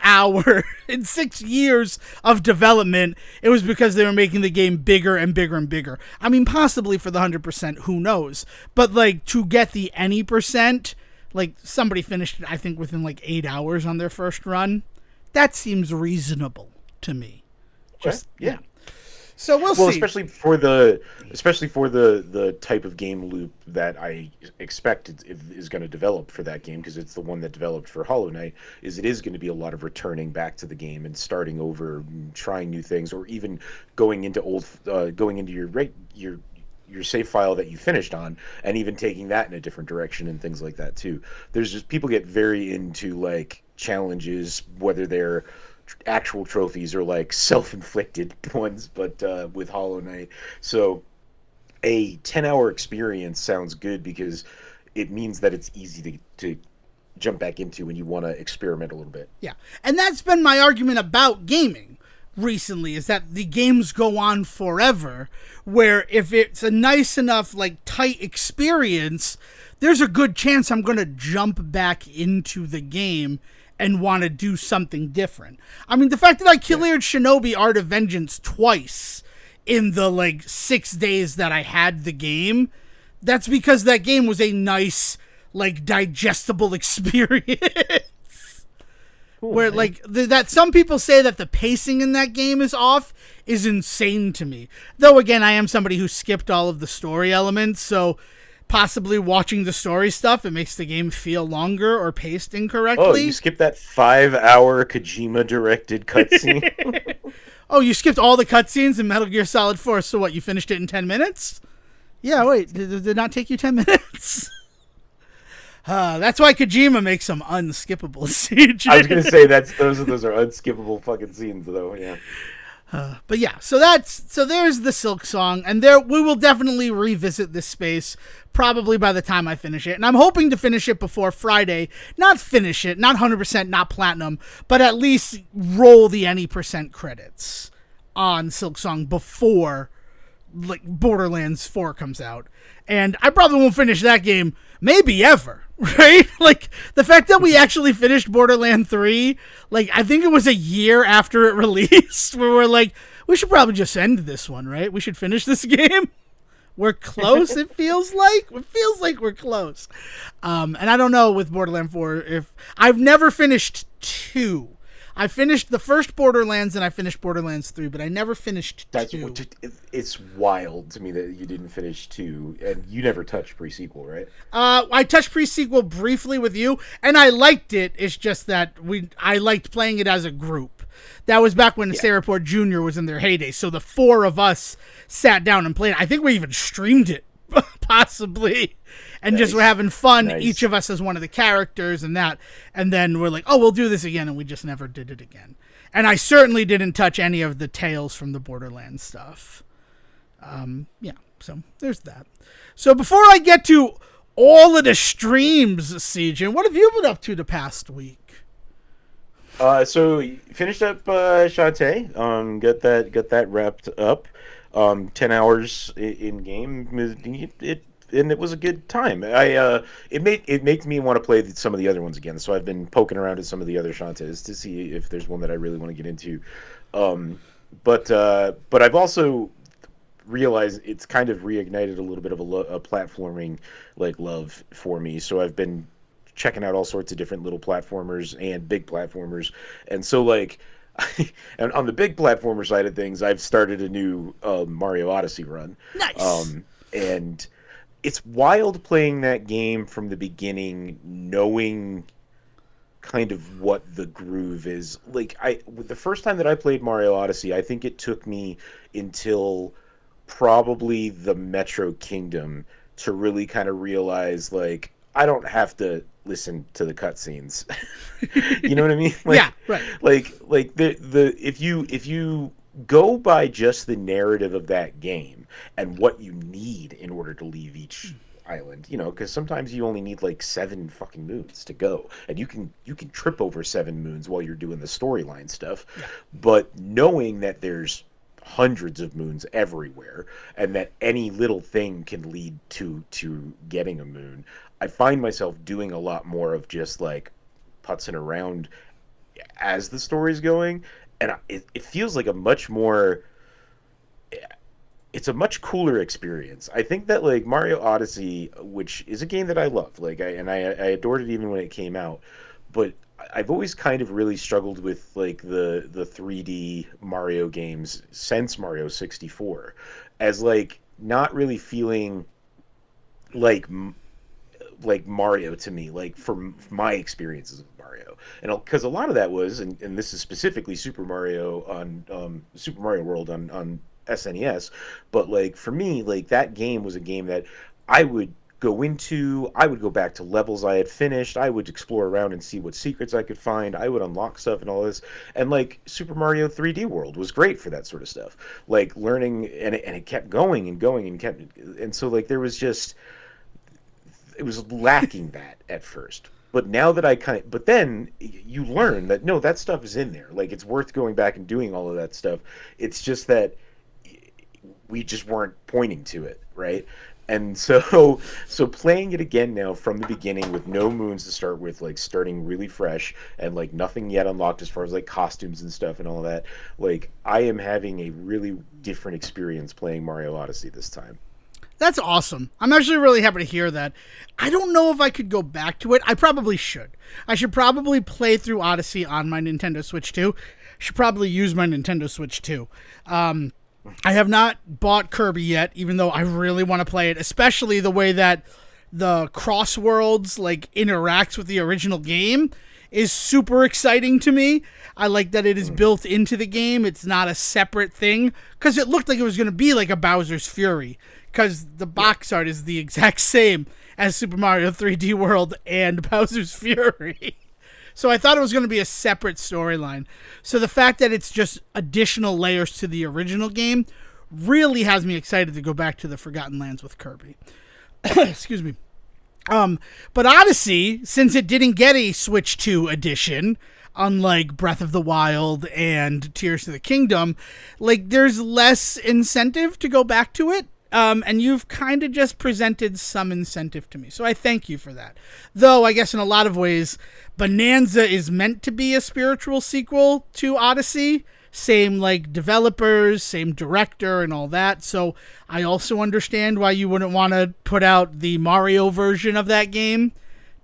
years of development, it was because they were making the game bigger and bigger and bigger. I mean, possibly for the 100%, who knows? But, like, to get the any percent, like, somebody finished it, I think, within, like, 8 hours on their first run. That seems reasonable to me. Just, yeah. So we'll see.
Especially for the type of game loop that I expect is going to develop for that game, because it's the one that developed for Hollow Knight. It is going to be a lot of returning back to the game and starting over, trying new things, or even going into your your save file that you finished on, and even taking that in a different direction and things like that too. There's just people get very into like challenges, whether they're actual trophies or like self-inflicted ones, but with Hollow Knight. So a 10-hour experience sounds good because it means that it's easy to jump back into when you want to experiment a little bit.
Yeah. And that's been my argument about gaming recently, is that the games go on forever, where if it's a nice enough, like, tight experience, there's a good chance I'm going to jump back into the game and want to do something different. I mean, the fact that I cleared Shinobi Art of Vengeance twice in the, like, 6 days that I had the game, that's because that game was a nice, like, digestible experience. Cool, where, man. Like, that some people say that the pacing in that game is off is insane to me. Though, again, I am somebody who skipped all of the story elements, so possibly watching the story stuff, it makes the game feel longer or paced incorrectly.
Oh, you skipped that 5-hour Kojima-directed cutscene?
Oh, you skipped all the cutscenes in Metal Gear Solid 4, so what, you finished it in 10 minutes? Yeah, wait, did it not take you 10 minutes? That's why Kojima makes some unskippable scenes.
I was going to say, those are unskippable fucking scenes, though, yeah.
But yeah, so there's the Silksong, and there we will definitely revisit this space probably by the time I finish it. And I'm hoping to finish it before Friday. Not finish it, not 100%, not platinum, but at least roll the any percent credits on Silksong before like Borderlands 4 comes out. And I probably won't finish that game maybe ever. Right? Like, the fact that we actually finished Borderlands 3, like, I think it was a year after it released, where we're like, we should probably just end this one, right? We should finish this game. We're close, it feels like. It feels like we're close. And I don't know with Borderlands 4 if... I've never finished 2. I finished the first Borderlands and I finished Borderlands 3, but I never finished 2.
It's wild to me that you didn't finish 2, and you never touched pre-sequel, right?
I touched pre-sequel briefly with you, and I liked it. It's just that I liked playing it as a group. That was back when Sarahport Jr. was in their heyday, so the 4 of us sat down and played it. I think we even streamed it, possibly. And just we're having fun, each of us as one of the characters and that. And then we're like, oh, we'll do this again. And we just never did it again. And I certainly didn't touch any of the Tales from the Borderlands stuff. Yeah, so there's that. So before I get to all of the streams, Siegen, what have you been up to the past week?
So finished up Shantae. Got that wrapped up. 10 hours in game. And it was a good time. It makes me want to play some of the other ones again. So I've been poking around at some of the other Shantaes to see if there's one that I really want to get into. But I've also realized it's kind of reignited a little bit of a platforming like love for me. So I've been checking out all sorts of different little platformers and big platformers, and so like. And on the big platformer side of things, I've started a new Mario Odyssey run.
Nice.
And it's wild playing that game from the beginning, knowing kind of what the groove is. Like the first time that I played Mario Odyssey, I think it took me until probably the Metro Kingdom to really kind of realize, like, I don't have to listen to the cutscenes. You know what I mean? Like,
yeah, right.
Like the if you go by just the narrative of that game and what you need in order to leave each island, you know, because sometimes you only need like 7 fucking moons to go, and you can trip over 7 moons while you're doing the storyline stuff. Yeah. But knowing that there's hundreds of moons everywhere and that any little thing can lead to getting a moon, I find myself doing a lot more of just like putzing around as the story's going, and it feels like it's a much cooler experience. I think that like Mario Odyssey, which is a game that I love, like I adored it even when it came out, but I've always kind of really struggled with like the 3D Mario games since Mario 64, as like not really feeling like Mario to me, like from my experiences with Mario, and because a lot of that was, and this is specifically Super Mario World on SNES. But like for me, like that game was a game that I would go into. I would go back to levels I had finished. I would explore around and see what secrets I could find. I would unlock stuff and all this. And like Super Mario 3D World was great for that sort of stuff. Like learning, and it kept going and going and kept, and so like there was just, it was lacking that at first. But now that but then you learn that no, that stuff is in there. Like it's worth going back and doing all of that stuff. It's just that we just weren't pointing to it, right? And so playing it again now from the beginning with no moons to start with, like starting really fresh and like nothing yet unlocked as far as like costumes and stuff and all that, like I am having a really different experience playing Mario Odyssey this time.
That's awesome. I'm actually really happy to hear that. I don't know if I could go back to it. I probably should. I should probably play through Odyssey on my Nintendo Switch 2. Should probably use my Nintendo Switch 2. I have not bought Kirby yet, even though I really want to play it, especially the way that the Cross Worlds like interacts with the original game is super exciting to me. I like that it is built into the game. It's not a separate thing, because it looked like it was going to be like a Bowser's Fury, because the box art is the exact same as Super Mario 3D World and Bowser's Fury. So I thought it was going to be a separate storyline. So the fact that it's just additional layers to the original game really has me excited to go back to the Forgotten Lands with Kirby. Excuse me. But Odyssey, since it didn't get a Switch 2 edition, unlike Breath of the Wild and Tears of the Kingdom, like there's less incentive to go back to it. And you've kind of just presented some incentive to me. So I thank you for that. Though, I guess in a lot of ways, Bonanza is meant to be a spiritual sequel to Odyssey. Same, like, developers, same director and all that. So I also understand why you wouldn't want to put out the Mario version of that game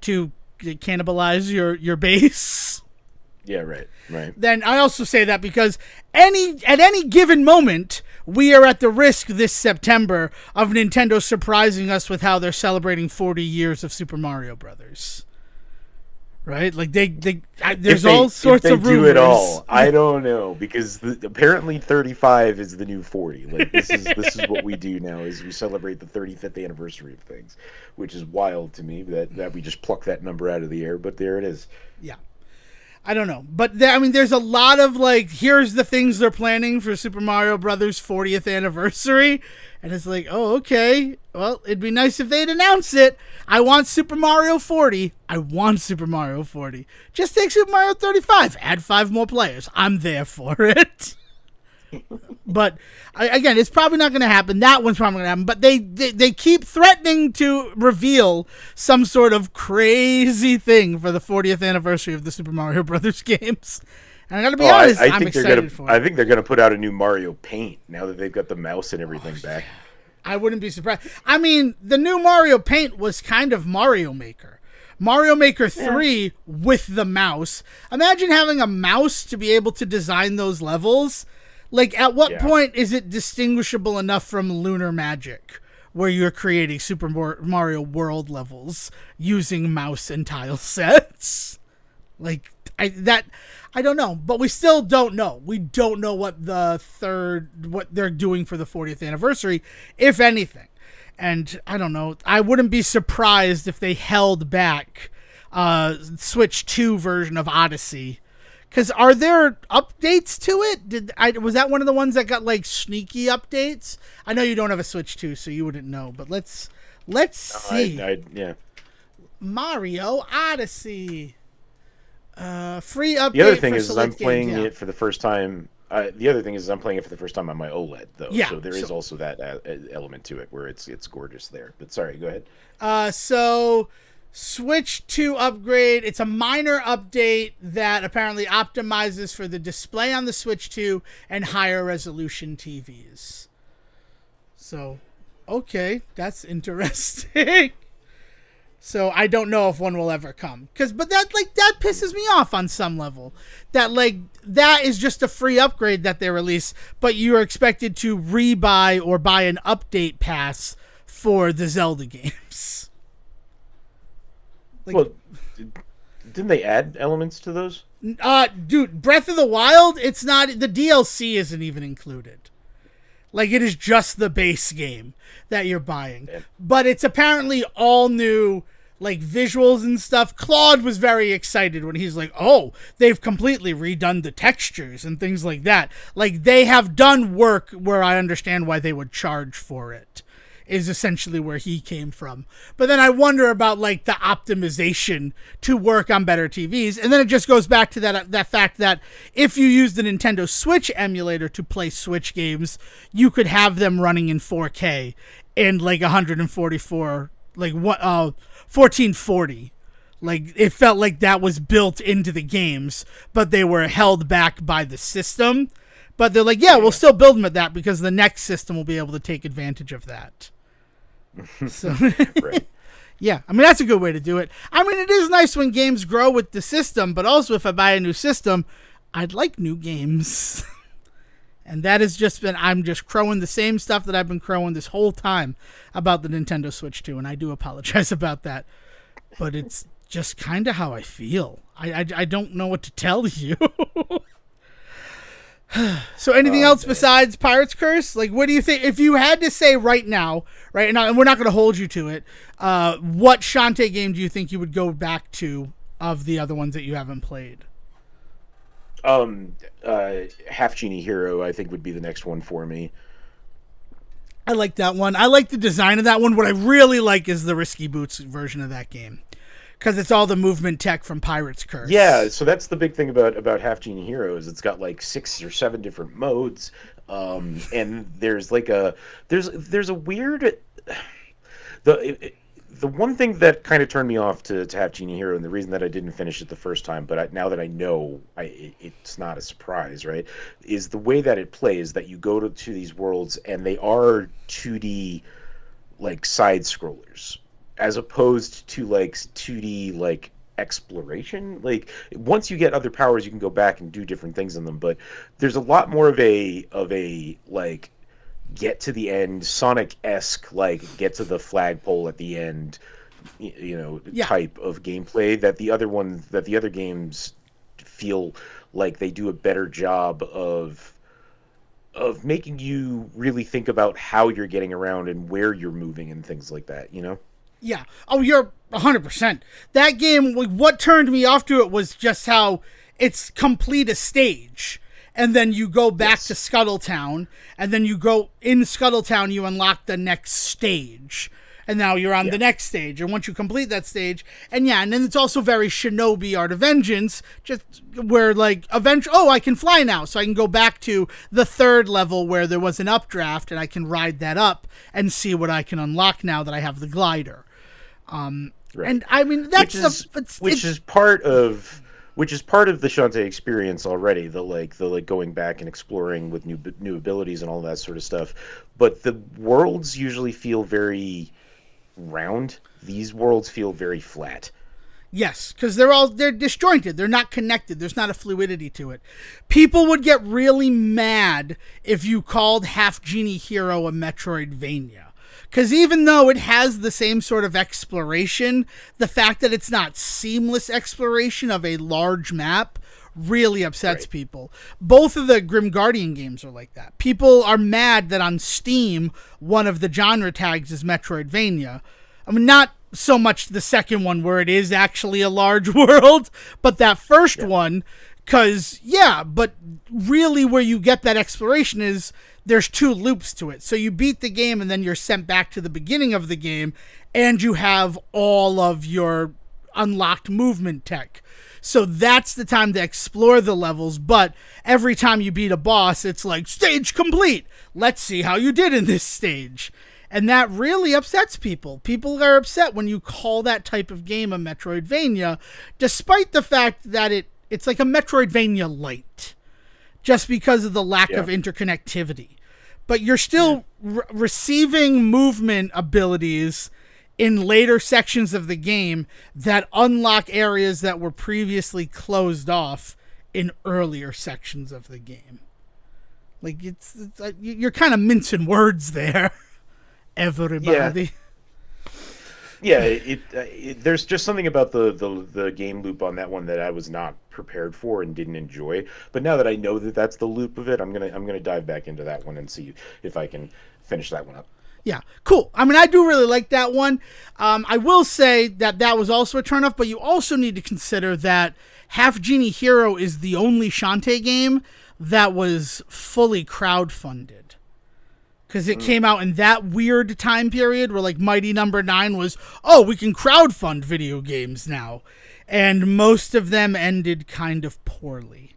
to cannibalize your base.
Yeah, right.
Then I also say that because at any given moment, we are at the risk this September of Nintendo surprising us with how they're celebrating 40 years of Super Mario Brothers. Right? Like there's all sorts of rumors. If they do it all,
I don't know, because apparently 35 is the new 40. Like this is what we do now, is we celebrate the 35th anniversary of things, which is wild to me that we just pluck that number out of the air, but there it is.
Yeah. I don't know, but there's a lot of like, here's the things they're planning for Super Mario Brothers 40th anniversary, and it's like, oh, okay, well, it'd be nice if they'd announce it. I want Super Mario 40. I want Super Mario 40. Just take Super Mario 35. Add 5 more players. I'm there for it. But again, it's probably not going to happen. That one's probably going to happen. But they keep threatening to reveal some sort of crazy thing for the 40th anniversary of the Super Mario Brothers games. And I got to be honest, I'm excited for it.
I think they're going to put out a new Mario Paint now that they've got the mouse and everything back.
I wouldn't be surprised. I mean, the new Mario Paint was kind of Mario Maker. Mario Maker 3 with the mouse. Imagine having a mouse to be able to design those levels. Like, at what point is it distinguishable enough from Lunar Magic, where you're creating Super Mario World levels using mouse and tile sets? Like, I don't know, but we still don't know. We don't know what what they're doing for the 40th anniversary, if anything. And I don't know. I wouldn't be surprised if they held back Switch 2 version of Odyssey. Because are there updates to it? Was that one of the ones that got like sneaky updates? I know you don't have a Switch 2, so you wouldn't know. But let's see.
Yeah.
Mario Odyssey. Free update.
The other thing is I'm
games,
playing it for the first time. The other thing is I'm playing it for the first time on my OLED, though.
Yeah,
so there is also that element to it where it's gorgeous there. But sorry, go ahead.
So Switch 2 upgrade. It's a minor update that apparently optimizes for the display on the Switch 2 and higher resolution TVs. So, okay, that's interesting. So I don't know if one will ever come. But that pisses me off on some level. That is just a free upgrade that they release, but you're expected to rebuy or buy an update pass for the Zelda games.
Well, didn't they add elements to those?
Dude, Breath of the Wild, it's not, the DLC isn't even included. Like, it is just the base game that you're buying.
Yeah.
But it's apparently all new, like, visuals and stuff. Claude was very excited when he's like, oh, they've completely redone the textures and things like that. Like, they have done work where I understand why they would charge for it, is essentially where he came from. But then I wonder about, like, the optimization to work on better TVs. And then it just goes back to that fact that if you use the Nintendo Switch emulator to play Switch games, you could have them running in 4K and, like, 144, like, 1440. Like, it felt like that was built into the games, but they were held back by the system. But they're like, yeah, we'll still build them at that because the next system will be able to take advantage of that. So,
Right.
yeah, I mean, that's a good way to do it. I mean, it is nice when games grow with the system, but also if I buy a new system, I'd like new games. And that has just been, I'm just crowing the same stuff that I've been crowing this whole time about the Nintendo Switch 2, and I do apologize about that. But it's just kind of how I feel. I don't know what to tell you. So anything else besides Pirate's Curse? Like, what do you think? If you had to say right now, and we're not going to hold you to it, what Shantae game do you think you would go back to of the other ones that you haven't played?
Half Genie Hero, I think, would be the next one for me.
I like that one. I like the design of that one. What I really like is the Risky Boots version of that game, because it's all the movement tech from Pirate's Curse.
Yeah, so that's the big thing about Half Genie Hero is it's got like 6 or 7 different modes, and there's like there's a weird the one thing that kind of turned me off to Half Genie Hero, and the reason that I didn't finish it the first time, but now that I know, it's not a surprise, right? Is the way that it plays, that you go to these worlds and they are 2D like side scrollers, as opposed to like 2D like exploration. Like, once you get other powers, you can go back and do different things in them, but there's a lot more of a like get to the end, Sonic-esque, like get to the flagpole at the end, type of gameplay that the other games feel like they do a better job of making you really think about how you're getting around and where you're moving and things like that,
Yeah. Oh, you're 100%. That game, what turned me off to it was just how it's complete a stage. And then you go back to Scuttletown, and then you go in Scuttletown, you unlock the next stage. And now you're on the next stage. And once you complete that stage, and then it's also very Shinobi Art of Vengeance, just where like I can fly now, so I can go back to the third level where there was an updraft, and I can ride that up and see what I can unlock now that I have the glider. Right. And I mean, that's
which is part of the Shantae experience already, the going back and exploring with new abilities and all that sort of stuff. But the worlds usually feel very round. These worlds feel very flat.
Yes, because they're disjointed. They're not connected. There's not a fluidity to it. People would get really mad if you called Half Genie Hero a Metroidvania. Because even though it has the same sort of exploration, the fact that it's not seamless exploration of a large map really upsets people. Both of the Grim Guardian games are like that. People are mad that on Steam, one of the genre tags is Metroidvania. I mean, not so much the second one where it is actually a large world, but that first one, but really where you get that exploration is there's 2 loops to it. So you beat the game and then you're sent back to the beginning of the game and you have all of your unlocked movement tech. So that's the time to explore the levels, but every time you beat a boss, it's like, stage complete! Let's see how you did in this stage. And that really upsets people. People are upset when you call that type of game a Metroidvania, despite the fact that it's like a Metroidvania light, just because of the lack of interconnectivity. But you're still receiving movement abilities in later sections of the game that unlock areas that were previously closed off in earlier sections of the game. Like, you're kind of mincing words there, everybody.
Yeah, there's just something about the game loop on that one that I was not prepared for and didn't enjoy. But now that I know that that's the loop of it, I'm gonna dive back into that one and see if I can finish that one up.
Yeah, cool. I mean, I do really like that one. I will say that that was also a turnoff, but you also need to consider that Half Genie Hero is the only Shantae game that was fully crowdfunded. Because it came out in that weird time period where, like, Mighty Number 9 was, oh, we can crowdfund video games now. And most of them ended kind of poorly.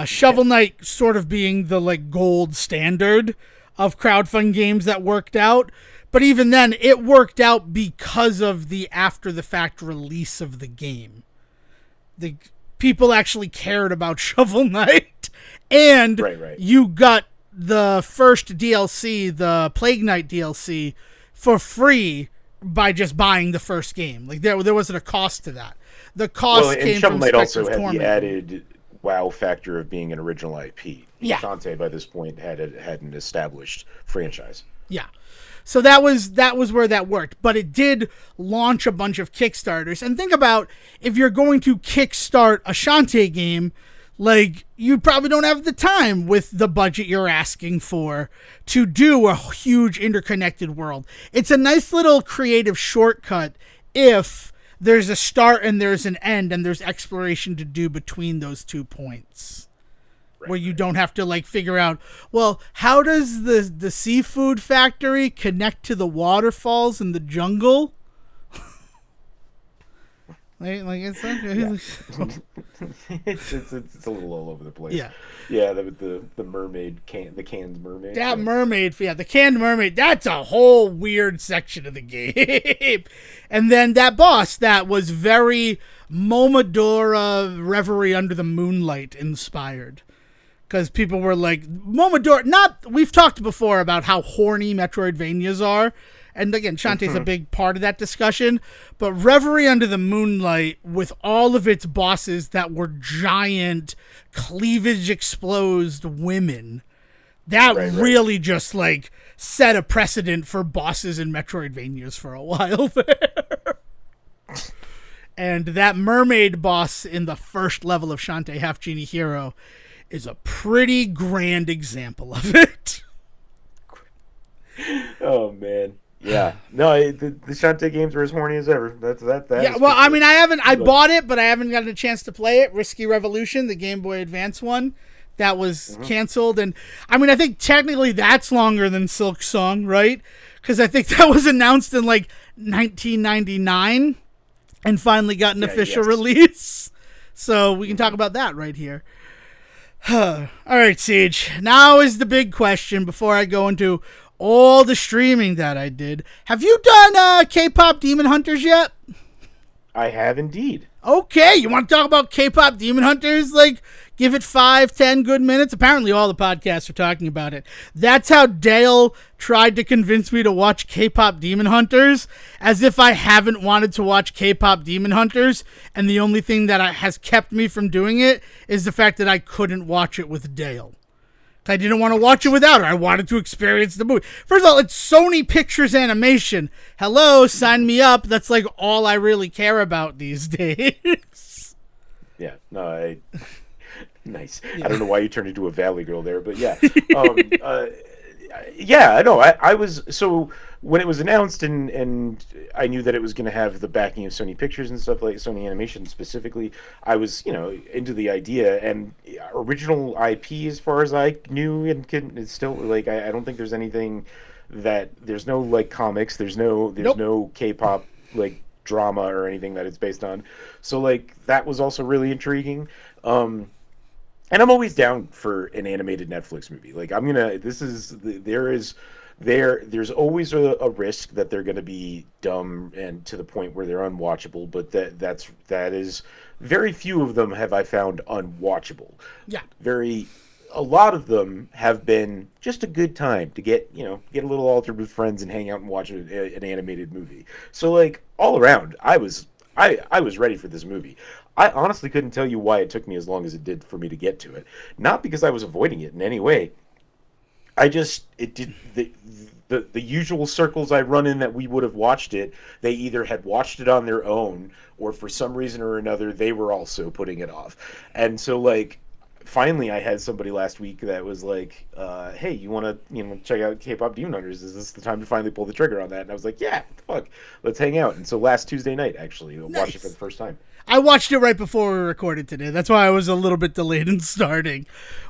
Shovel Knight sort of being the, like, gold standard of crowdfund games that worked out. But even then, it worked out because of the after-the-fact release of the game. The people actually cared about Shovel Knight. And
Right.
you got the first DLC, the Plague Knight DLC, for free by just buying the first game. Like there wasn't a cost to that. The cost came
Shovel
from
Knight also
Spectre's
had
Torment.
the added WoW factor of being an original IP.
Yeah.
Shantae by this point had an established franchise.
Yeah. So that was where that worked, but it did launch a bunch of Kickstarters. And think about if you're going to kickstart a Shantae game, like you probably don't have the time with the budget you're asking for to do a huge interconnected world. It's a nice little creative shortcut if there's a start and there's an end and there's exploration to do between those 2 points. Where you don't have to like figure out, well, how does the seafood factory connect to the waterfalls in the jungle? like it's like,
it's a little all over the place.
Yeah,
the mermaid the canned mermaid.
That mermaid, the canned mermaid. That's a whole weird section of the game. And then that boss that was very Momodora Reverie Under the Moonlight inspired. Because people were like, Momodora, we've talked before about how horny Metroidvanias are. And again, Shantae's a big part of that discussion. But Reverie Under the Moonlight, with all of its bosses that were giant, cleavage-exposed women, that really just, like, set a precedent for bosses in Metroidvanias for a while there. And that mermaid boss in the first level of Shantae Half Genie Hero is a pretty grand example of it.
Oh, man. Yeah, no, the Shantae games were as horny as ever. That
yeah, well, I mean, I bought it, but I haven't gotten a chance to play it. Risky Revolution, the Game Boy Advance one, that was canceled, and I mean, I think technically that's longer than Silksong, right? Because I think that was announced in like 1999, and finally got an official release. So we can talk about that right here. All right, Siege. Now is the big question before I go into all the streaming that I did. Have you done K-pop Demon Hunters yet?
I have indeed.
Okay, you want to talk about K-pop Demon Hunters? Like, give it 5-10 good minutes? Apparently all the podcasts are talking about it. That's how Dale tried to convince me to watch K-pop Demon Hunters, as if I haven't wanted to watch K-pop Demon Hunters, and the only thing that has kept me from doing it is the fact that I couldn't watch it with Dale. I didn't want to watch it without her. I wanted to experience the movie. First of all, it's Sony Pictures Animation. Hello, sign me up. That's like all I really care about these days.
Yeah, no, nice. Yeah. I don't know why you turned into a Valley Girl there, but yeah. Yeah, I know. I was, so when it was announced and I knew that it was going to have the backing of Sony Pictures and stuff, like Sony Animation specifically, I was, into the idea, and original IP as far as I knew, and it's still like, I don't think there's anything there's no like comics, there's no K-pop like drama or anything that it's based on. So like that was also really intriguing. And I'm always down for an animated Netflix movie. Like there's always a risk that they're gonna be dumb and to the point where they're unwatchable, but that is very few of them have I found unwatchable.
Yeah.
A lot of them have been just a good time to get a little altered with friends and hang out and watch an animated movie. So like all around, I was ready for this movie. I honestly couldn't tell you why it took me as long as it did for me to get to it. Not because I was avoiding it in any way. I just it did the usual circles I run in that we would have watched it. They either had watched it on their own, or for some reason or another, they were also putting it off. And so, like, finally, I had somebody last week that was like, "Hey, you want to check out K-pop Demon Hunters? Is this the time to finally pull the trigger on that?" And I was like, "Yeah, what the fuck, let's hang out." And so last Tuesday night, actually, I watched it for the first time.
I watched it right before we recorded today. That's why I was a little bit delayed in starting.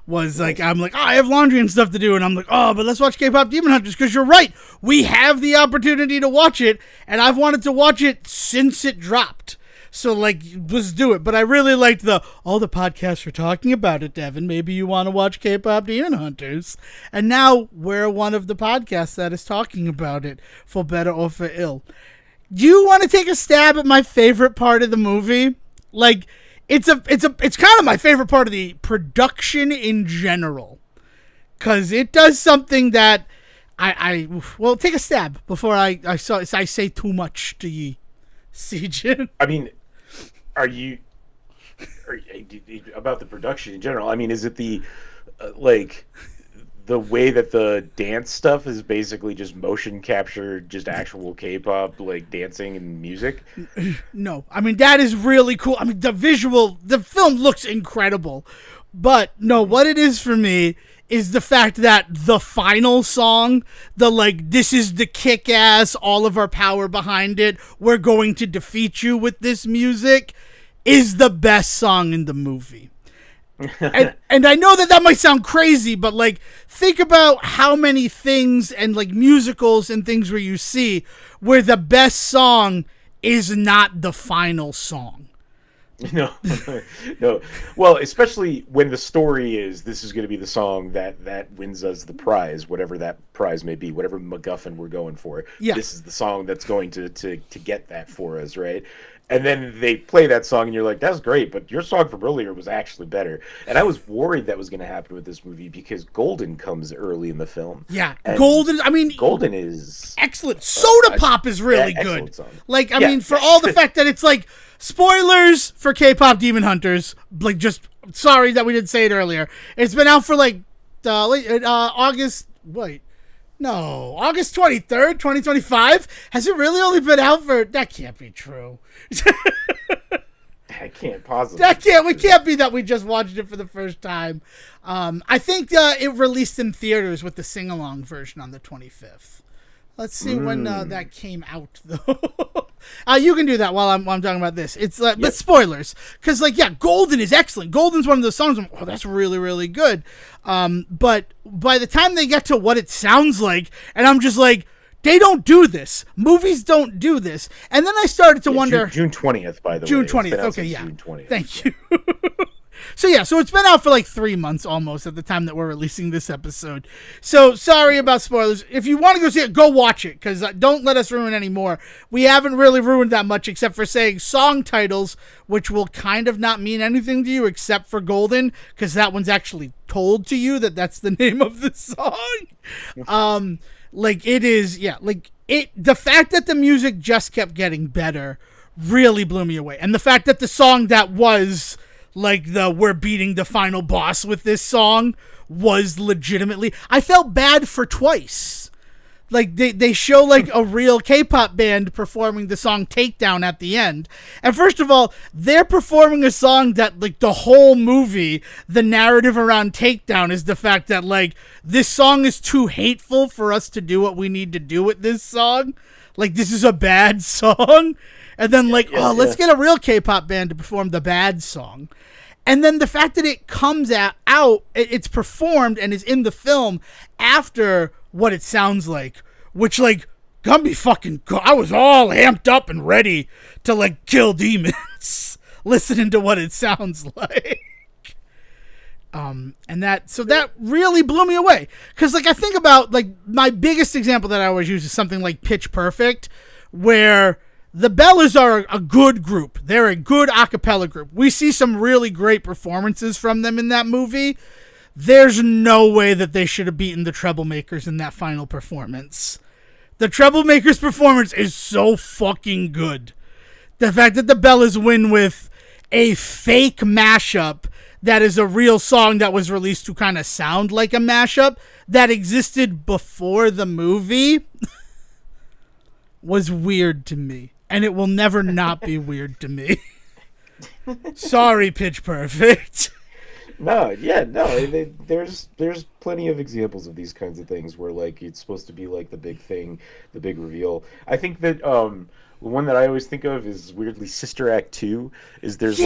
Was like, I'm like, oh, I have laundry and stuff to do. And I'm like, oh, but let's watch K-pop Demon Hunters, because you're right. We have the opportunity to watch it. And I've wanted to watch it since it dropped. So, like, let's do it. But I really liked all the podcasts are talking about it, Devon. Maybe you want to watch K-pop Demon Hunters. And now we're one of the podcasts that is talking about it, for better or for ill. Do you want to take a stab at my favorite part of the movie? Like, it's kind of my favorite part of the production in general, because it does something that well, take a stab before I say too much to ye, Sejin.
I mean, are you about the production in general? I mean, is it the like the way that the dance stuff is basically just motion capture, just actual K-pop, like dancing and music?
No, I mean, that is really cool. I mean, the film looks incredible, but no, what it is for me is the fact that the final song, this is the kick-ass, all of our power behind it, we're going to defeat you with this music, is the best song in the movie. and I know that might sound crazy, but like, think about how many things and like musicals and things where you see where the best song is not the final song.
No. Well, especially when the story is, this is going to be the song that wins us the prize, whatever that prize may be, whatever MacGuffin we're going for.
Yeah.
This is the song that's going to get that for us, right? And then they play that song, and you're like, that's great, but your song from earlier was actually better. And I was worried that was going to happen with this movie, because Golden comes early in the film.
Yeah, Golden
is
excellent. Soda Pop is really good.
Song.
Like, I mean, for all the fact that it's like, spoilers for K-pop Demon Hunters, like, just sorry that we didn't say it earlier. It's been out for like August 23rd, 2025. Has it really only been out for? That can't be true.
I can't possibly.
We can't be that we just watched it for the first time. I think it released in theaters with the sing-along version on the 25th. Let's see when that came out, though. You can do that while I'm talking about this. It's but spoilers, because Golden is excellent. Golden's one of those songs. That's really, really good. But by the time they get to what it sounds like, and I'm just like, they don't do this. Movies don't do this. And then I started to wonder.
June 20th, by the way.
June 20th. Okay, yeah.
June 20th.
Thank you. So it's been out for like 3 months almost at the time that we're releasing this episode. So sorry about spoilers. If you want to go see it, go watch it, because don't let us ruin any more. We haven't really ruined that much, except for saying song titles, which will kind of not mean anything to you except for Golden, because that one's actually told to you that that's the name of the song. The fact that the music just kept getting better really blew me away. And the fact that the song that was we're beating the final boss with this song was legitimately, I felt bad for Twice. Like, they show like a real K-pop band performing the song Takedown at the end. And first of all, they're performing a song that, like, the whole movie, the narrative around Takedown is the fact that, like, this song is too hateful for us to do what we need to do with this song. Like, this is a bad song. And then, let's get a real K-pop band to perform the bad song. And then the fact that it comes out, it's performed and is in the film after what it sounds like, which, like, got me fucking, I was all amped up and ready to, like, kill demons listening to what it sounds like. So that really blew me away. Because, like, I think about, like, my biggest example that I always use is something like Pitch Perfect, where the Bellas are a good group. They're a good a cappella group. We see some really great performances from them in that movie. There's no way that they should have beaten the Troublemakers in that final performance. The Troublemakers performance is so fucking good. The fact that the Bellas win with a fake mashup that is a real song that was released to kind of sound like a mashup that existed before the movie was weird to me. And it will never not be weird to me. Sorry, Pitch Perfect.
No, there's plenty of examples of these kinds of things where like it's supposed to be like the big thing, the big reveal. I think that the one that I always think of is weirdly Sister Act 2 is there's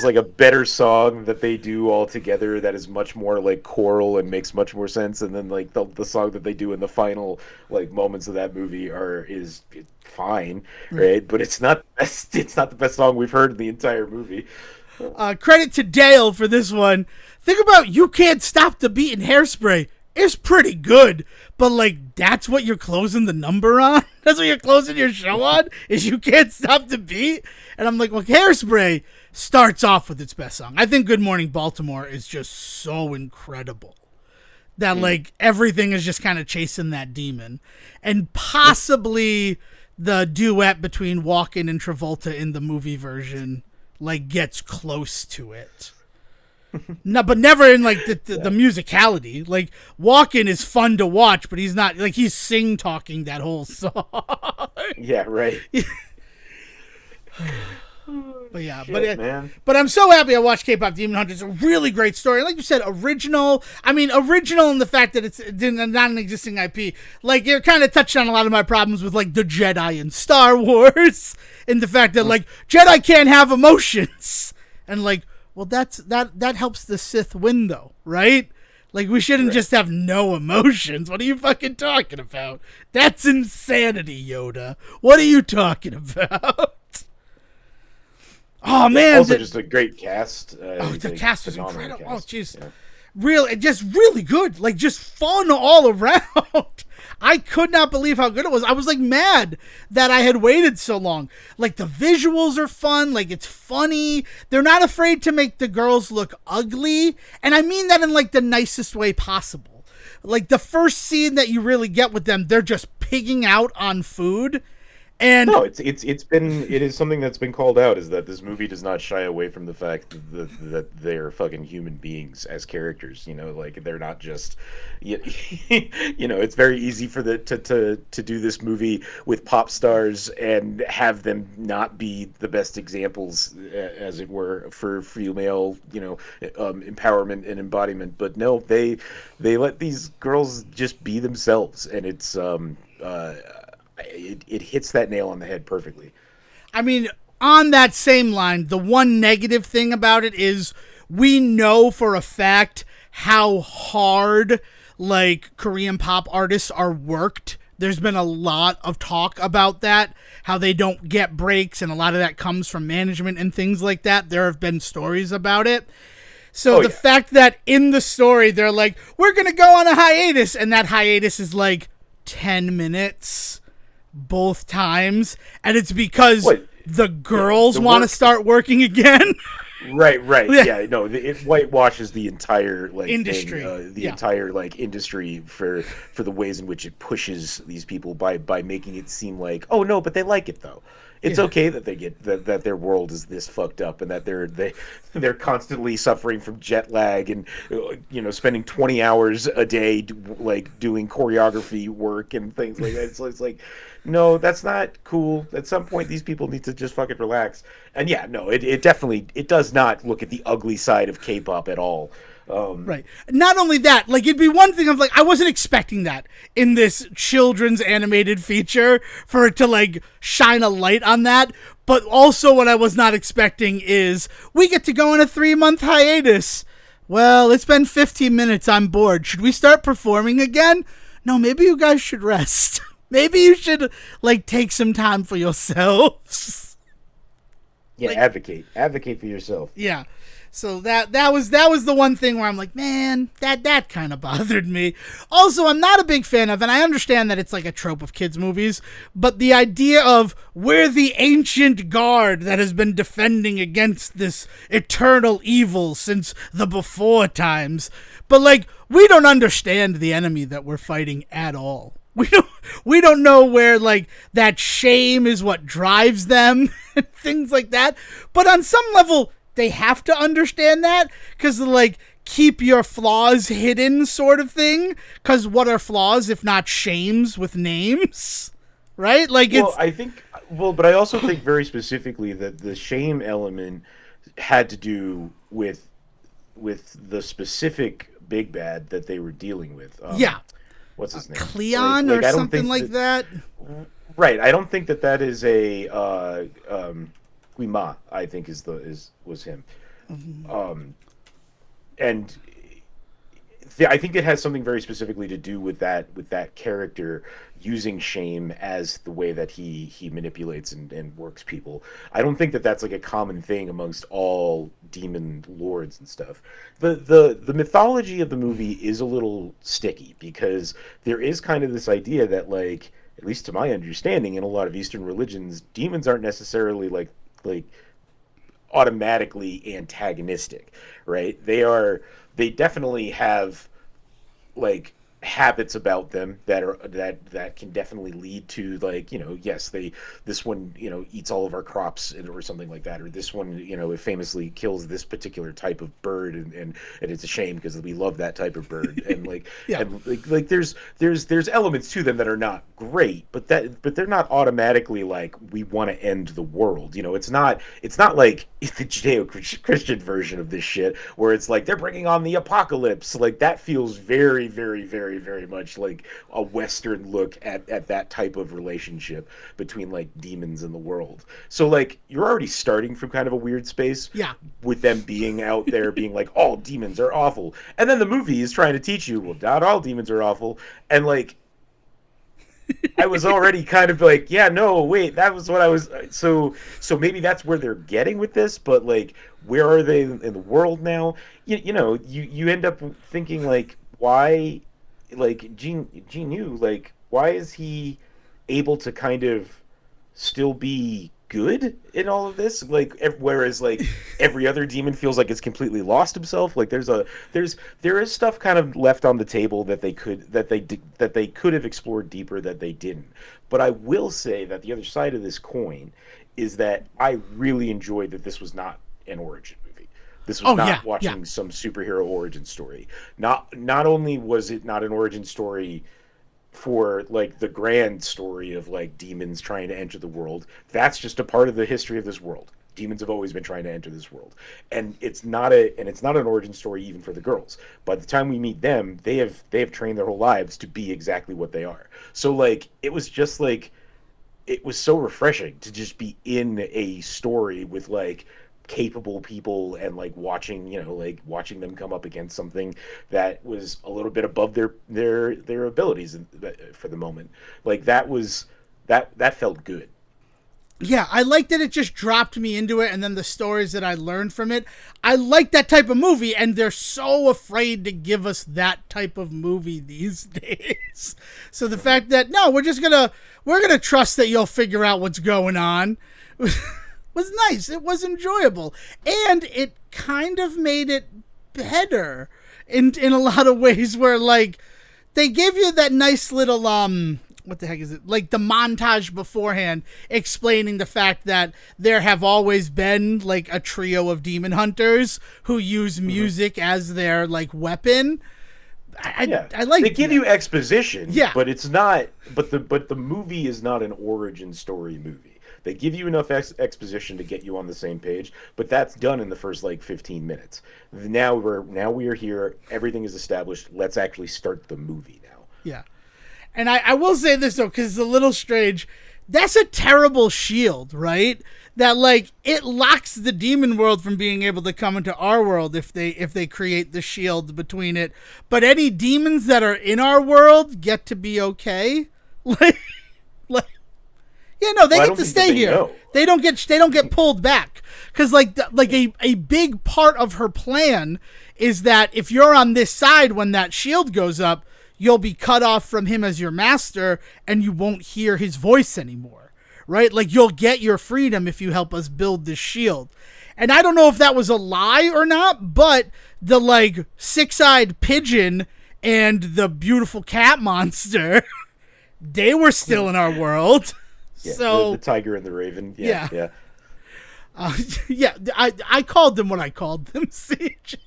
like a better song that they do all together that is much more like choral and makes much more sense, and then like the song that they do in the final like moments of that movie is fine, right? But it's not the best song we've heard in the entire movie.
Credit to Dale for this one. Think about You Can't Stop the Beat in Hairspray. It's pretty good, but like that's what you're closing the number on? That's what you're closing your show on? Is You Can't Stop the Beat? And I'm like, well, Hairspray starts off with its best song. I think Good Morning Baltimore is just so incredible that like everything is just kind of chasing that demon. And possibly the duet between Walken and Travolta in the movie version like gets close to it. No, but never in like the musicality. Like Walken is fun to watch, but he's not like he's sing talking that whole song.
Yeah, right.
But yeah,
man.
But I'm so happy I watched K-Pop Demon Hunter. It's a really great story. Like you said, original. I mean, original in the fact that it's not an existing IP. Like, you're kind of touched on a lot of my problems with, like, the Jedi in Star Wars. And the fact that, like, Jedi can't have emotions. And, like, well, that helps the Sith win, though, right? Like, we shouldn't just have no emotions. What are you fucking talking about? That's insanity, Yoda. What are you talking about? Oh man!
Also, just a great cast.
The cast was incredible.
Cast.
Oh jeez, just really good. Like just fun all around. I could not believe how good it was. I was like mad that I had waited so long. Like the visuals are fun. Like it's funny. They're not afraid to make the girls look ugly, and I mean that in like the nicest way possible. Like the first scene that you really get with them, they're just pigging out on food. And
no, it is something that's been called out is that this movie does not shy away from the fact that they're fucking human beings as characters. You know, like they're not just, you know, it's very easy for to do this movie with pop stars and have them not be the best examples, as it were, for female, you know, empowerment and embodiment. But no, they let these girls just be themselves, and it's It hits that nail on the head perfectly.
I mean, on that same line, the one negative thing about it is we know for a fact how hard like Korean pop artists are worked. There's been a lot of talk about that, how they don't get breaks, and a lot of that comes from management and things like that. There have been stories about it. So fact that in the story they're like, we're going to go on a hiatus, and that hiatus is like 10 minutes both times, and it's because the girls want to start working again.
Right. Yeah, no, it whitewashes the entire like
industry,
entire like industry for the ways in which it pushes these people by making it seem like, oh no, but they like it though. It's okay that they get that their world is this fucked up, and that they're constantly suffering from jet lag and you know, spending 20 hours a day like doing choreography work and things like that. So it's like, no, that's not cool. At some point, these people need to just fucking relax. And yeah, no, it definitely does not look at the ugly side of K-pop at all.
Right. Not only that, like it'd be one thing of like, I wasn't expecting that in this children's animated feature for it to like shine a light on that. But also what I was not expecting is we get to go on a 3-month hiatus. Well, it's been 15 minutes. I'm bored. Should we start performing again? No, maybe you guys should rest. Maybe you should like take some time for yourselves.
Yeah, like, advocate for yourself.
Yeah. So that was the one thing where I'm like, man, that kind of bothered me. Also, I'm not a big fan of, and I understand that it's like a trope of kids' movies, but the idea of we're the ancient guard that has been defending against this eternal evil since the before times. But like, we don't understand the enemy that we're fighting at all. We don't know where like that shame is what drives them and things like that. But on some level, they have to understand that because like keep your flaws hidden sort of thing. Because what are flaws if not shames with names, right? Like
but I also think very specifically that the shame element had to do with the specific big bad that they were dealing with. What's his name?
Cleon or something like that.
Right. I don't think that is a Guima, I think was him. And I think it has something very specifically to do with that character using shame as the way that he manipulates and works people. I don't think that that's like a common thing amongst all demon lords and stuff. The mythology of the movie is a little sticky because there is kind of this idea that, like, at least to my understanding, in a lot of Eastern religions, demons aren't necessarily like automatically antagonistic, right? They definitely have like habits about them that can definitely lead to, like, yes, this one eats all of our crops or something like that, or this one it famously kills this particular type of bird, and it's a shame because we love that type of bird, and like
Yeah.
and like there's elements to them that are not great, but they're not automatically like we want to end the world. It's not like it's the Judeo-Christian version of this shit where it's like they're bringing on the apocalypse. Like that feels very, very, very, very much like a Western look at that type of relationship between like demons and the world. So like you're already starting from kind of a weird space,
Yeah.
with them being out there being like all demons are awful, and then the movie is trying to teach you, well, not all demons are awful, and like I was already kind of like, yeah, no, wait, that was what I was. So maybe that's where they're getting with this, but like, where are they in the world now? You end up thinking like, why, like Gene Yu, like, why is he able to kind of still be good in all of this, like whereas like every other demon feels like it's completely lost himself. Like there is stuff kind of left on the table that they could have explored deeper that they didn't. But I will say that the other side of this coin is that I really enjoyed that this was not an origin movie. This was not watching some superhero origin story. Not only was it not an origin story for like the grand story of like demons trying to enter the world. That's just a part of the history of this world. Demons have always been trying to enter this world, and it's not an origin story even for the girls. By the time we meet them, they have trained their whole lives to be exactly what they are. So like it was just like, it was so refreshing to just be in a story with like capable people and like watching them come up against something that was a little bit above their abilities for the moment. Like that felt good.
Yeah, I like that it just dropped me into it, and then the stories that I learned from it. I like that type of movie, and they're so afraid to give us that type of movie these days. So the fact that we're gonna trust that you'll figure out what's going on was nice. It was enjoyable, and it kind of made it better in a lot of ways. Where like they give you that nice little what the heck is it? Like the montage beforehand explaining the fact that there have always been like a trio of demon hunters who use music as their like weapon. I like
they give you exposition,
yeah,
but it's not. But the movie is not an origin story movie. They give you enough exposition to get you on the same page, but that's done in the first like 15 minutes. Now we are here. Everything is established. Let's actually start the movie now.
Yeah. And I will say this though, because it's a little strange. That's a terrible shield, right? That like it locks the demon world from being able to come into our world if they create the shield between it. But any demons that are in our world get to be okay. They get to stay here. Know. They don't get pulled back because a big part of her plan is that if you're on this side when that shield goes up, you'll be cut off from him as your master and you won't hear his voice anymore, right? Like you'll get your freedom if you help us build this shield. And I don't know if that was a lie or not, but the like six-eyed pigeon and the beautiful cat monster, they were still in our world.
Yeah,
so
the tiger and the raven. Yeah.
Yeah, I called them what I called them, CJ.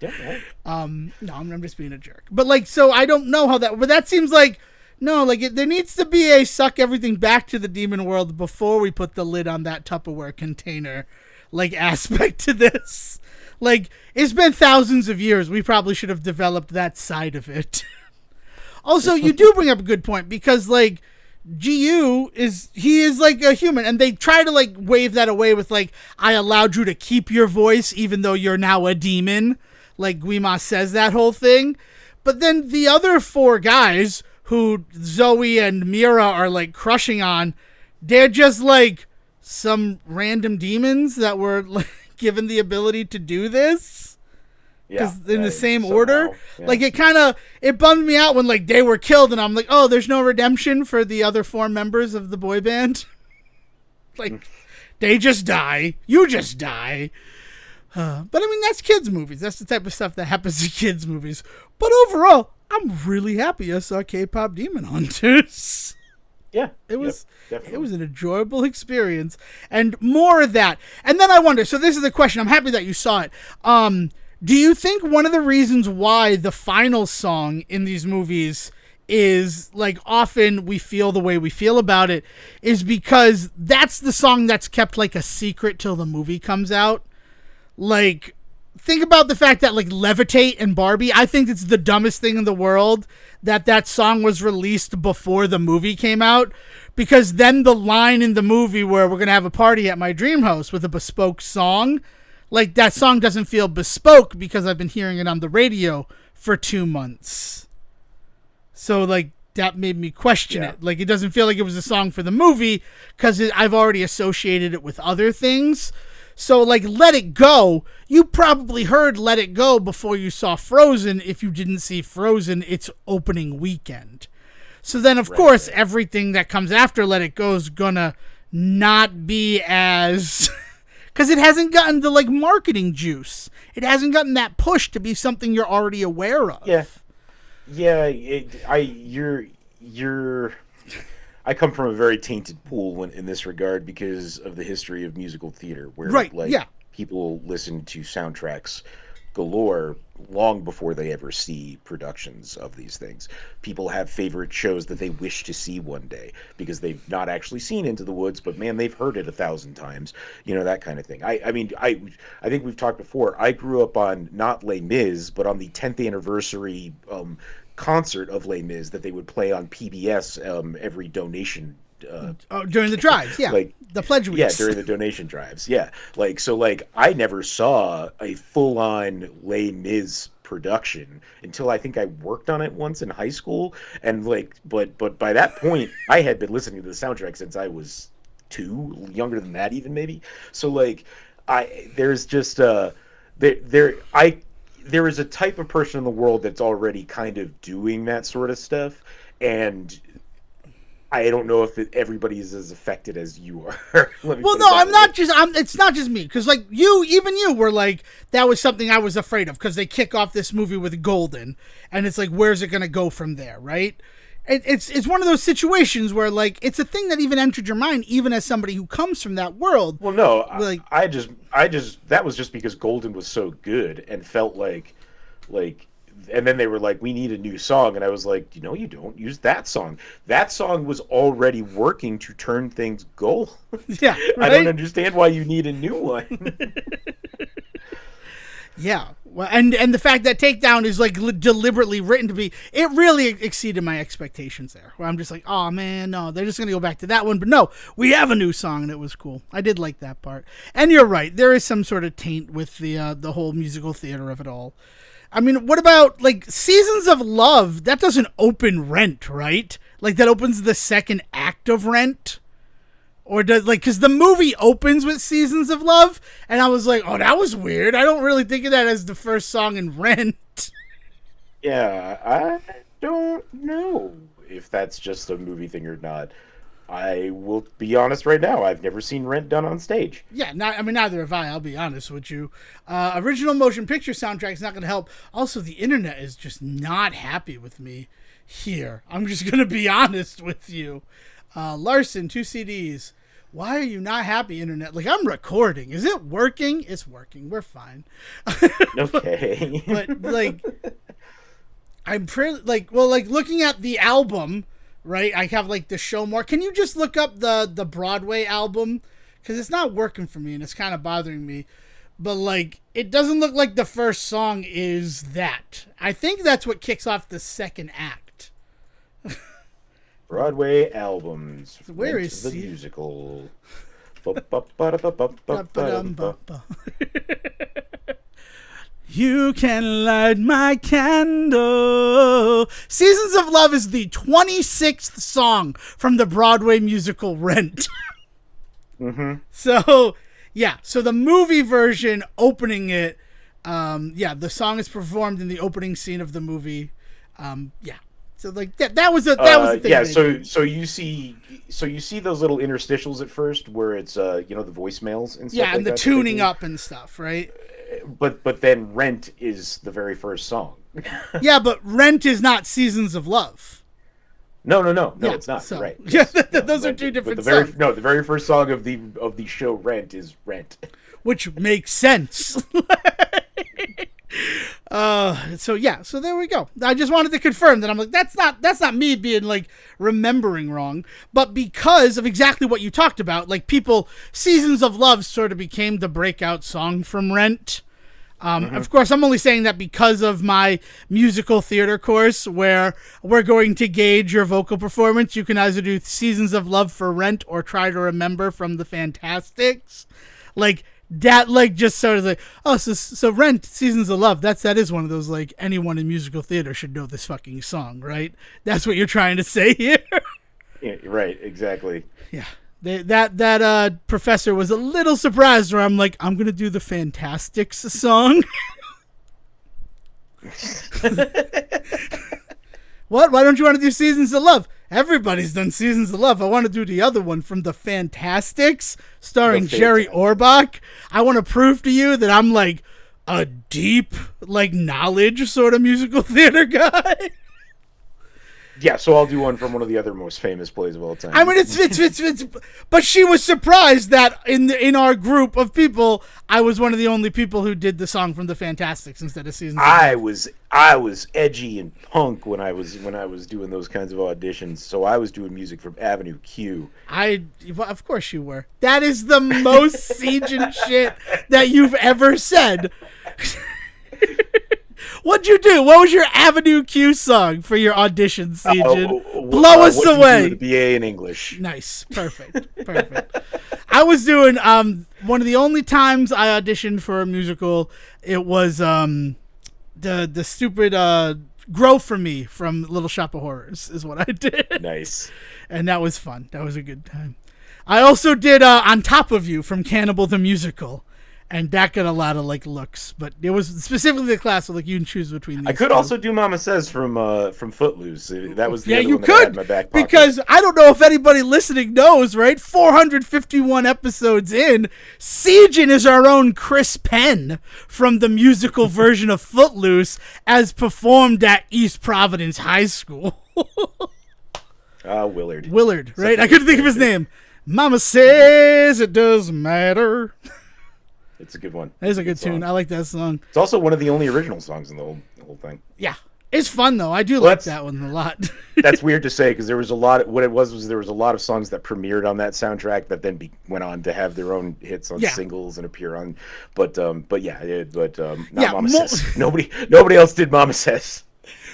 Yeah.
No, I'm just being a jerk. But like, so I don't know how that. But that seems like no, like there needs to be a suck everything back to the demon world before we put the lid on that Tupperware container, like aspect to this. Like it's been thousands of years. We probably should have developed that side of it. Also, you do bring up a good point because like GU is like a human, and they try to like wave that away with like I allowed you to keep your voice even though you're now a demon. Like Guima says that whole thing, but then the other four guys who Zoe and Mira are like crushing on, they're just like some random demons that were like, given the ability to do this. Because in the same order, like it bummed me out when like they were killed, and I'm like, oh, there's no redemption for the other four members of the boy band. Like they just die, you just die. But I mean, that's kids' movies. That's the type of stuff that happens in kids' movies. But overall, I'm really happy I saw K-pop Demon Hunters.
Yeah,
it was an enjoyable experience, and more of that. And then I wonder. So this is the question. I'm happy that you saw it. Do you think one of the reasons why the final song in these movies is like often we feel the way we feel about it is because that's the song that's kept like a secret till the movie comes out? Like, think about the fact that like Levitate and Barbie, I think it's the dumbest thing in the world that song was released before the movie came out, because then the line in the movie where we're going to have a party at my dream house with a bespoke song, like that song doesn't feel bespoke because I've been hearing it on the radio for 2 months. So like that made me question it. Like it doesn't feel like it was a song for the movie because I've already associated it with other things. So, like, Let It Go, you probably heard Let It Go before you saw Frozen if you didn't see Frozen its opening weekend. So then, of course, everything that comes after Let It Go is gonna not be as... Because it hasn't gotten the, like, marketing juice. It hasn't gotten that push to be something you're already aware of.
Yeah, I come from a very tainted pool in this regard because of the history of musical theater, where people listen to soundtracks galore long before they ever see productions of these things. People have favorite shows that they wish to see one day because they've not actually seen Into the Woods, but man, they've heard it 1,000 times. You know, that kind of thing. I mean, I think we've talked before. I grew up on not Les Mis, but on the 10th anniversary concert of Les Mis that they would play on PBS every donation
during the drives, like the pledge weeks.
During the donation drives, like so. Like I never saw a full-on Les Mis production until I think I worked on it once in high school, and like, but by that point, I had been listening to the soundtrack since I was 2, younger than that even maybe. So like, there's just there is a type of person in the world that's already kind of doing that sort of stuff, and I don't know if everybody is as affected as you are.
Well, no, it's not just me, because like even you were like, that was something I was afraid of, because they kick off this movie with Golden, and it's like, where's it going to go from there, right? It's one of those situations where like it's a thing that even entered your mind, even as somebody who comes from that world.
Well, no, like I just that was just because Golden was so good and felt like, and then they were like, we need a new song, and I was like, you don't use that song. That song was already working to turn things gold.
Yeah, right?
I don't understand why you need a new one.
Yeah, well, and the fact that Takedown is like deliberately written to be, it really exceeded my expectations there. Where I'm just like, oh man, no, they're just gonna go back to that one. But no, we have a new song, and it was cool. I did like that part. And you're right, there is some sort of taint with the whole musical theater of it all. I mean, what about like Seasons of Love? That doesn't open Rent, right? Like that opens the second act of Rent. Or does, like, because the movie opens with Seasons of Love, and I was like, oh, that was weird. I don't really think of that as the first song in Rent.
Yeah, I don't know if that's just a movie thing or not. I will be honest right now, I've never seen Rent done on stage.
Yeah, neither have I, I'll be honest with you. Original motion picture soundtrack is not going to help. Also, the internet is just not happy with me here. I'm just going to be honest with you. Larson, 2 CDs. Why are you not happy, internet? Like, I'm recording. Is it working? It's working. We're fine.
Okay.
But like, I'm pretty like, well, like looking at the album, right? I have like the show more. Can you just look up the Broadway album? Because it's not working for me and it's kind of bothering me. But like, it doesn't look like the first song is that. I think that's what kicks off the second act.
Broadway albums.
Where is
the
he?
musical?
You can light my candle. Seasons of Love is the 26th song from the Broadway musical Rent.
Mm-hmm.
So, yeah. So the movie version opening it, the song is performed in the opening scene of the movie. Yeah. So like that was the thing.
Yeah. So you see those little interstitials at first where it's the voicemails and stuff.
Yeah,
like
and the
that
tuning up and stuff, right?
But then Rent is the very first song.
Yeah, but Rent is not Seasons of Love.
No,
Yeah,
it's not.
so,
Right.
Yeah,
Yes.
those are two different songs.
The very first song of the show Rent is Rent.
Which makes sense. So there we go. I just wanted to confirm that I'm like, that's not me being like remembering wrong, but because of exactly what you talked about, like Seasons of Love sort of became the breakout song from Rent. Of course, I'm only saying that because of my musical theater course where we're going to gauge your vocal performance. You can either do Seasons of Love for Rent or Try to Remember from the Fantastics. Like, that, like, just sort of like, oh, so Rent, Seasons of Love, that is one of those, like, anyone in musical theater should know this fucking song, right? That's what you're trying to say here?
Yeah, right, exactly.
Yeah. That professor was a little surprised where I'm like, I'm going to do the Fantastics song. What? Why don't you want to do Seasons of Love? Everybody's done Seasons of Love. I want to do the other one from the Fantastics, starring Jerry Orbach. I want to prove to you that I'm like a deep, like, knowledge sort of musical theater guy.
Yeah, so I'll do one from one of the other most famous plays of all time.
I mean, it's but she was surprised that in our group of people, I was one of the only people who did the song from the Fantastics instead of Seasons of Love.
I was edgy and punk when I was doing those kinds of auditions. So I was doing music from Avenue Q.
Of course you were. That is the most Siegen shit that you've ever said. What'd you do? What was your Avenue Q song for your audition, Siegen? Blow us away.
The BA in English.
Nice. Perfect. I was doing one of the only times I auditioned for a musical. It was the stupid Grow For Me from Little Shop of Horrors is what I did.
Nice.
And that was fun. That was a good time. I also did On Top of You from Cannibal the Musical. And that got a lot of like looks, but it was specifically the class, so like you can choose between these.
I could
two.
also do Mama Says from Footloose. That was the other
you
one that I had
could
in my back pocket.
because I don't know if anybody listening knows, right? 451 episodes in, Siegen is our own Chris Penn from the musical version of Footloose, as performed at East Providence High School.
Willard,
right? I couldn't think of his name. Mama says it doesn't matter.
It's a good one.
It is a good tune. I like that song.
It's also one of the only original songs in the whole thing.
Yeah. It's fun, though. I do like that one a lot.
That's weird to say because there was a lot. What it was there was a lot of songs that premiered on that soundtrack that then went on to have their own hits on singles and appear on. But not Mama Says. Nobody else did Mama Says.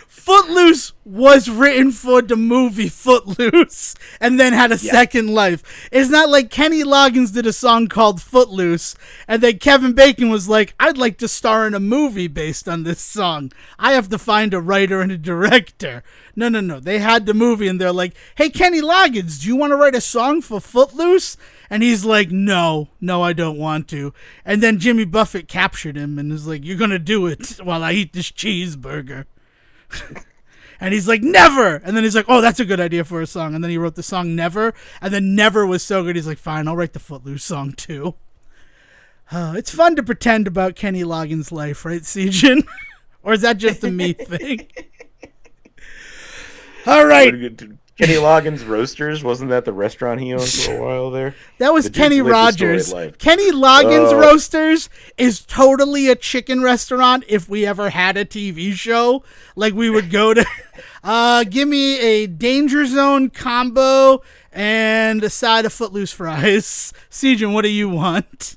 Footloose was written for the movie Footloose and then had a second life. It's not like Kenny Loggins did a song called Footloose and then Kevin Bacon was like, I'd like to star in a movie based on this song. I have to find a writer and a director. No. They had the movie and they're like, hey, Kenny Loggins, do you want to write a song for Footloose? And he's like, no, I don't want to. And then Jimmy Buffett captured him and was like, you're going to do it while I eat this cheeseburger. And he's like, never. And then he's like, oh, that's a good idea for a song. And then he wrote the song Never. And then Never was so good. He's like, fine, I'll write the Footloose song too. It's fun to pretend about Kenny Loggins' life, right, Siegen? Or is that just a me thing? All right.
Kenny Loggins Roasters, wasn't that the restaurant he owned for a while there?
That was
The dude's
Kenny
lived a storied
Rogers.
life.
Kenny Loggins Roasters is totally a chicken restaurant if we ever had a TV show. Like, we would go to, give me a Danger Zone combo and a side of Footloose fries. Sejan, what do you want?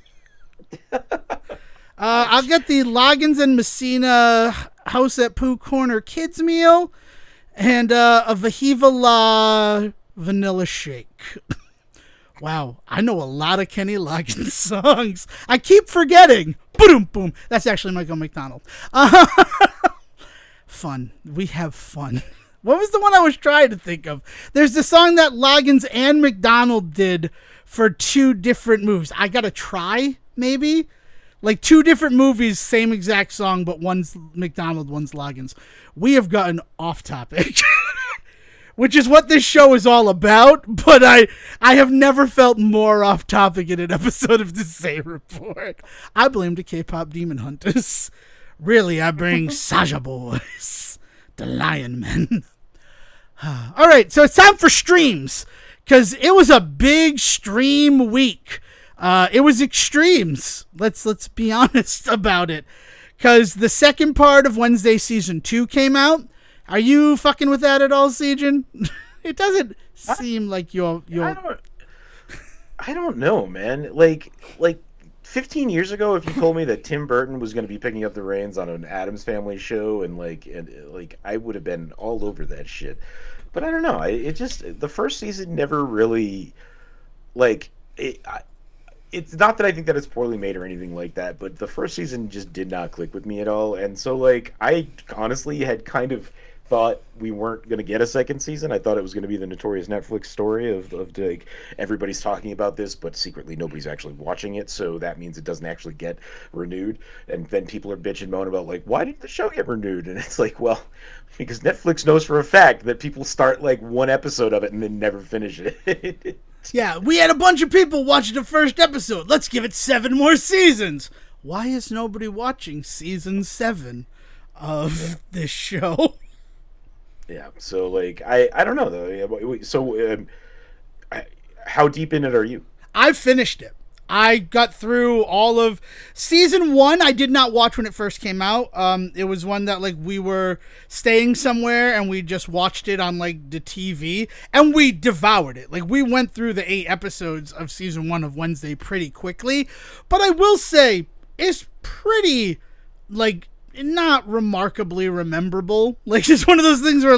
I'll get the Loggins and Messina House at Pooh Corner Kids meal and a Vahiva La vanilla shake. Wow, I know a lot of Kenny Loggins songs. I keep forgetting. Boom, boom. That's actually Michael McDonald. Fun. We have fun. What was the one I was trying to think of? There's the song that Loggins and McDonald did for 2 different movies. I Gotta Try, maybe? Like 2 different movies, same exact song, but one's McDonald, one's Loggins. We have gotten off topic, which is what this show is all about, but I have never felt more off topic in an episode of the Say Report. I blame the K-pop demon hunters. Really, I bring Saja Boys, the Lion Men. All right, so it's time for streams, because it was a big stream week. It was extremes. Let's be honest about it. Because the second part of Wednesday Season 2 came out. Are you fucking with that at all, Sejan? It doesn't seem like you're...
I don't know, man. Like 15 years ago, if you told me that Tim Burton was going to be picking up the reins on an Addams Family show, and I would have been all over that shit. But I don't know. The first season never really, it's not that I think that it's poorly made or anything like that, but the first season just did not click with me at all. And so, I honestly had kind of thought we weren't going to get a second season. I thought it was going to be the notorious Netflix story of everybody's talking about this, but secretly nobody's actually watching it, so that means it doesn't actually get renewed. And then people are bitching and moaning about, why didn't the show get renewed? And it's well, because Netflix knows for a fact that people start, 1 episode of it and then never finish it.
Yeah, we had a bunch of people watching the first episode. Let's give it 7 more seasons. Why is nobody watching season 7 of this show?
Yeah, so I don't know though. So how deep in it are you?
I finished it. I got through all of season 1. I did not watch when it first came out. It was one that we were staying somewhere and we just watched it on the TV and we devoured it. We went through the 8 episodes of season 1 of Wednesday pretty quickly. But I will say it's pretty not remarkably rememberable. It's one of those things where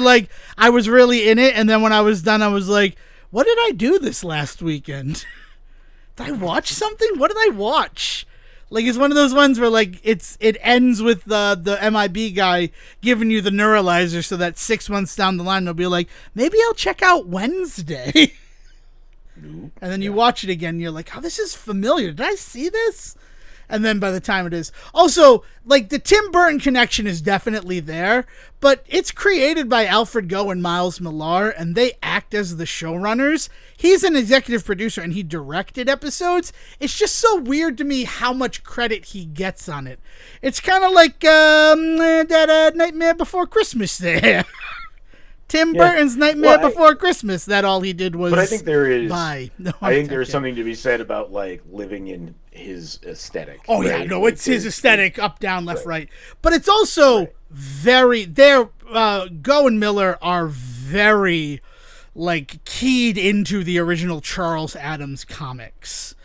I was really in it, and then when I was done I was like, what did I do this last weekend? Did I watch something? What did I watch? It's one of those ones where it ends with the MIB guy giving you the neuralizer so that 6 months down the line they'll be like, maybe I'll check out Wednesday. And then you watch it again and you're like, oh, this is familiar. Did I see this? And then by the time it is... Also, the Tim Burton connection is definitely there, but it's created by Alfred Goh and Miles Millar, and they act as the showrunners. He's an executive producer, and he directed episodes. It's just so weird to me how much credit he gets on it. It's kind of like that Nightmare Before Christmas there. Tim Burton's Nightmare Before Christmas. That all he did was.
But I think there is.
I
think there's something to be said about living in his aesthetic.
Oh right? Yeah, no, it's his aesthetic, up, down, left, right. But it's also very. Goh and Miller are very keyed into the original Charles Addams comics.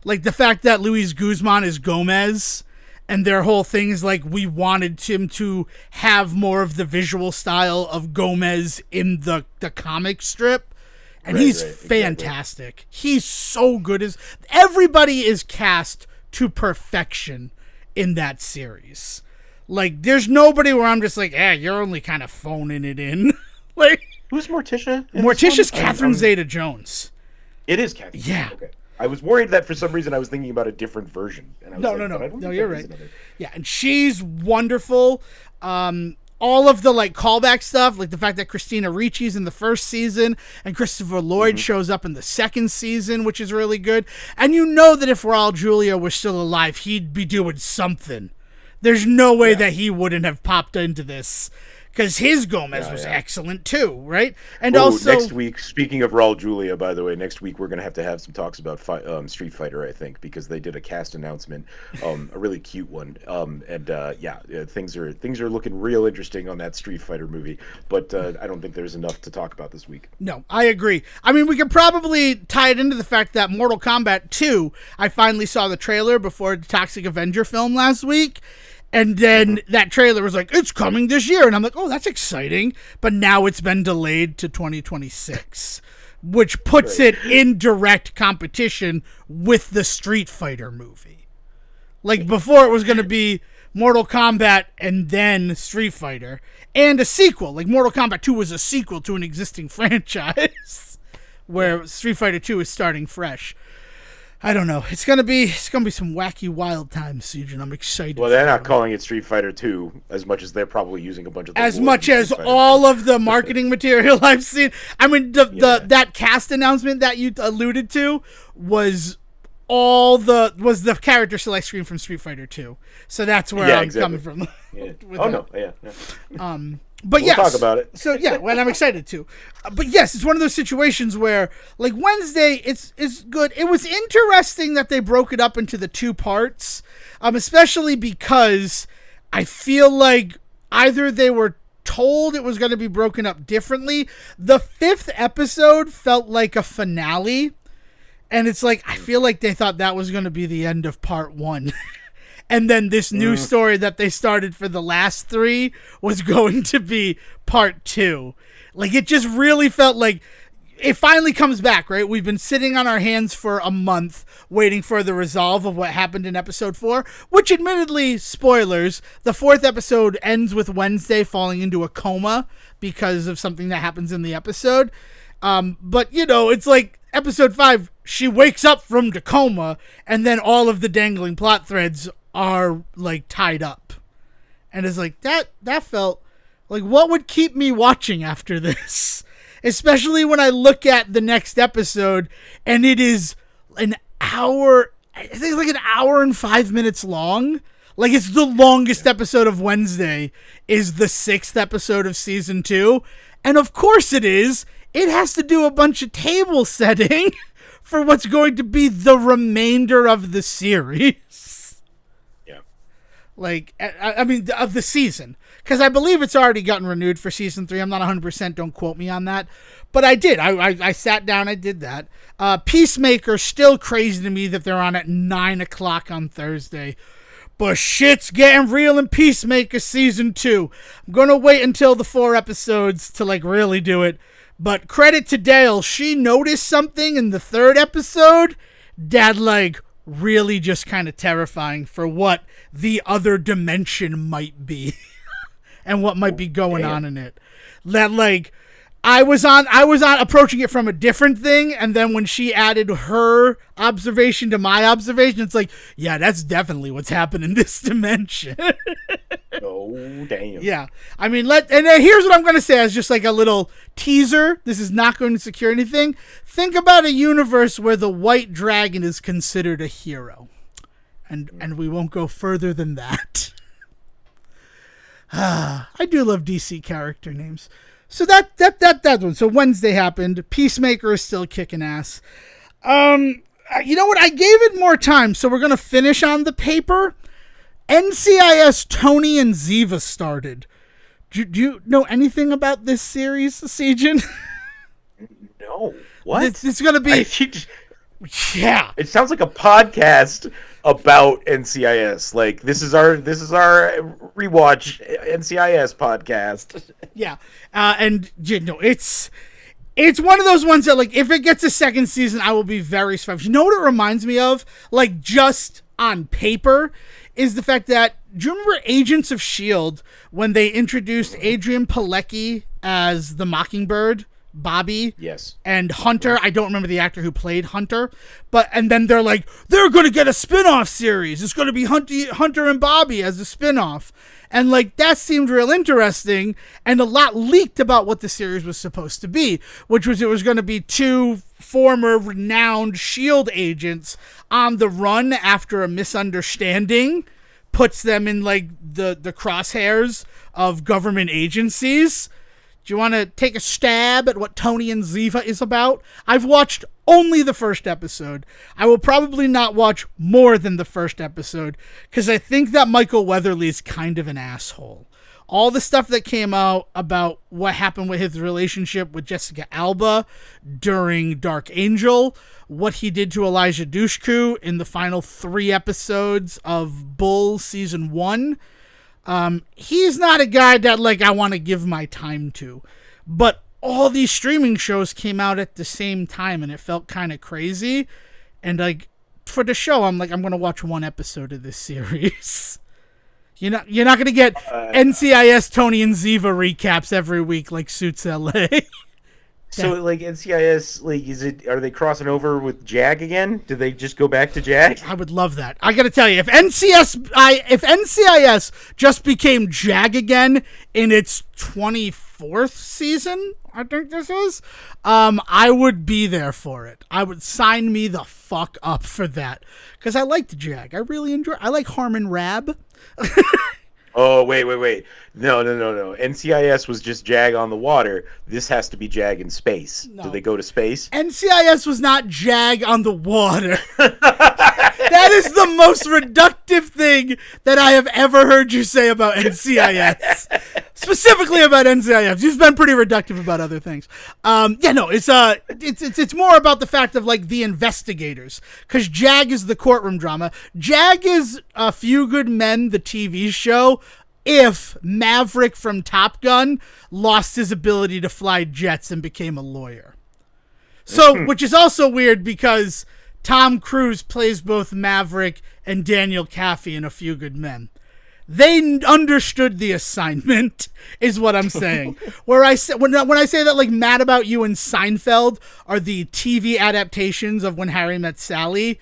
The fact that Luis Guzman is Gomez. And their whole thing is we wanted him to have more of the visual style of Gomez in the comic strip. And he's fantastic. Exactly. He's so good. Everybody is cast to perfection in that series. There's nobody where I'm just you're only kind of phoning it in.
Who's Morticia?
Morticia's Catherine Zeta-Jones.
It is Catherine.
Yeah.
Okay. I was worried that for some reason I was thinking about a different version. And I was
No, you're right. Yeah, and she's wonderful. All of the callback stuff, the fact that Christina Ricci's in the first season and Christopher Lloyd shows up in the second season, which is really good. And you know that if Raul Julia was still alive, he'd be doing something. There's no way that he wouldn't have popped into this. because his Gomez was excellent too, right? And
next week, speaking of Raul Julia, by the way, next week we're going to have some talks about Street Fighter, I think, because they did a cast announcement, a really cute one, things are looking real interesting on that Street Fighter movie, but I don't think there's enough to talk about this week.
No, I agree. I mean, we could probably tie it into the fact that Mortal Kombat 2, I finally saw the trailer before the Toxic Avenger film last week. And then that trailer was like, it's coming this year. And I'm like, oh, that's exciting. But now it's been delayed to 2026, which puts it in direct competition with the Street Fighter movie. Like, before it was going to be Mortal Kombat and then Street Fighter and a sequel. Like, Mortal Kombat 2 was a sequel to an existing franchise where Street Fighter 2 is starting fresh. I don't know. It's gonna be some wacky wild times, Siege, and I'm excited.
Well, they're not calling it Street Fighter 2 as much as they're probably using a bunch of
as much as all of the marketing material I've seen. I mean, that cast announcement that you alluded to was the character select screen from Street Fighter 2. So that's where I'm coming from.
Yeah.
But
we'll talk about it.
So yeah, well, I'm excited to. But yes, it's one of those situations where, like, Wednesday, it's good. It was interesting that they broke it up into the two parts, especially because I feel like either they were told it was going to be broken up differently. The 5th episode felt like a finale, and it's like I feel like they thought that was going to be the end of part 1. And then this new story that they started for the last 3 was going to be part 2. Like, it just really felt like it finally comes back, right? We've been sitting on our hands for a month waiting for the resolve of what happened in episode 4, which admittedly, spoilers, the 4th episode ends with Wednesday falling into a coma because of something that happens in the episode. But, you know, it's like episode 5, she wakes up from the coma, and then all of the dangling plot threads are like tied up, and it's like that felt like what would keep me watching after this, especially when I look at the next episode and it is an hour. I think it's like an hour and 5 minutes long. Like, it's the longest episode of Wednesday is the 6th episode of season 2, and of course it is. It has to do a bunch of table setting for what's going to be the remainder of the series. Like, I mean, of the season. Because I believe it's already gotten renewed for season 3. I'm not 100%, don't quote me on that. But I did. I sat down, I did that. Peacemaker, still crazy to me that they're on at 9 o'clock on Thursday. But shit's getting real in Peacemaker season 2. I'm going to wait until the 4 episodes to, like, really do it. But credit to Dale. She noticed something in the 3rd episode that, like, really just kind of terrifying for what the other dimension might be and what might be going on in it. That, like, I was on approaching it from a different thing, and then when she added her observation to my observation, it's like, yeah, that's definitely what's happening in this dimension.
Oh, damn.
Yeah. I mean, here's what I'm going to say as just like a little teaser. This is not going to secure anything. Think about a universe where the White Dragon is considered a hero. And we won't go further than that. I do love DC character names. So that one. So Wednesday happened. Peacemaker is still kicking ass. You know what? I gave it more time, so we're going to finish on the paper. NCIS Tony and Ziva started. Do you know anything about this series, Sejan?
No. What?
It's going to be... Yeah.
It sounds like a podcast about NCIS. Like, this is our rewatch NCIS podcast.
Yeah. And you know, it's one of those ones that, like, if it gets a second season, I will be very surprised. You know what it reminds me of? Like, just on paper, is the fact that, do you remember Agents of S.H.I.E.L.D. when they introduced Adrian Palicki as the Mockingbird? Bobby,
yes,
and Hunter. I don't remember the actor who played Hunter, and then they're like, they're going to get a spin-off series. It's going to be Hunter and Bobby as a spin-off. And, like, that seemed real interesting, and a lot leaked about what the series was supposed to be, which was it was going to be 2 former renowned S.H.I.E.L.D. agents on the run after a misunderstanding puts them in like the crosshairs of government agencies. Do you want to take a stab at what Tony and Ziva is about? I've watched only the first episode. I will probably not watch more than the first episode because I think that Michael Weatherly is kind of an asshole. All the stuff that came out about what happened with his relationship with Jessica Alba during Dark Angel, what he did to Elijah Dushku in the final 3 episodes of Bull season 1. He's not a guy that like I want to give my time to, but all these streaming shows came out at the same time and it felt kind of crazy. And like for the show, I'm going to watch 1 episode of this series. You're not going to get NCIS Tony and Ziva recaps every week like Suits LA.
So like NCIS, like are they crossing over with Jag again? Do they just go back to Jag?
I would love that. I got to tell you, if NCIS just became Jag again in its 24th season, I think this is, I would be there for it. I would sign me the fuck up for that because I liked Jag. I like Harmon Rab.
Oh, wait. No. NCIS was just Jag on the water. This has to be Jag in space. No. Do they go to space?
NCIS was not Jag on the water. That is the most reductive thing that I have ever heard you say about NCIS. Specifically about NCIS. You've been pretty reductive about other things. It's more about the fact of like the investigators. Because Jag is the courtroom drama. Jag is A Few Good Men, the TV show, if Maverick from Top Gun lost his ability to fly jets and became a lawyer. So, which is also weird because Tom Cruise plays both Maverick and Daniel Kaffee in A Few Good Men. They understood the assignment, is what I'm saying. When I say that, like, Mad About You and Seinfeld are the TV adaptations of When Harry Met Sally,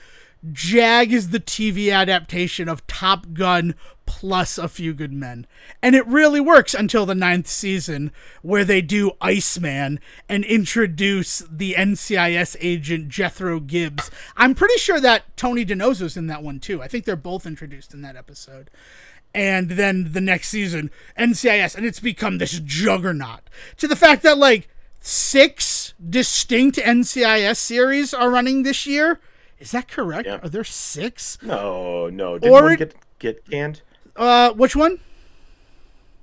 Jag is the TV adaptation of Top Gun plus A Few Good Men. And it really works until the 9th season, where they do Iceman and introduce the NCIS agent Jethro Gibbs. I'm pretty sure that Tony DiNozzo's in that one, too. I think they're both introduced in that episode. And then the next season, NCIS, and it's become this juggernaut. To the fact that, like, 6 distinct NCIS series are running this year. Is that correct? Yeah. Are there 6?
No. Did one get canned?
Which one?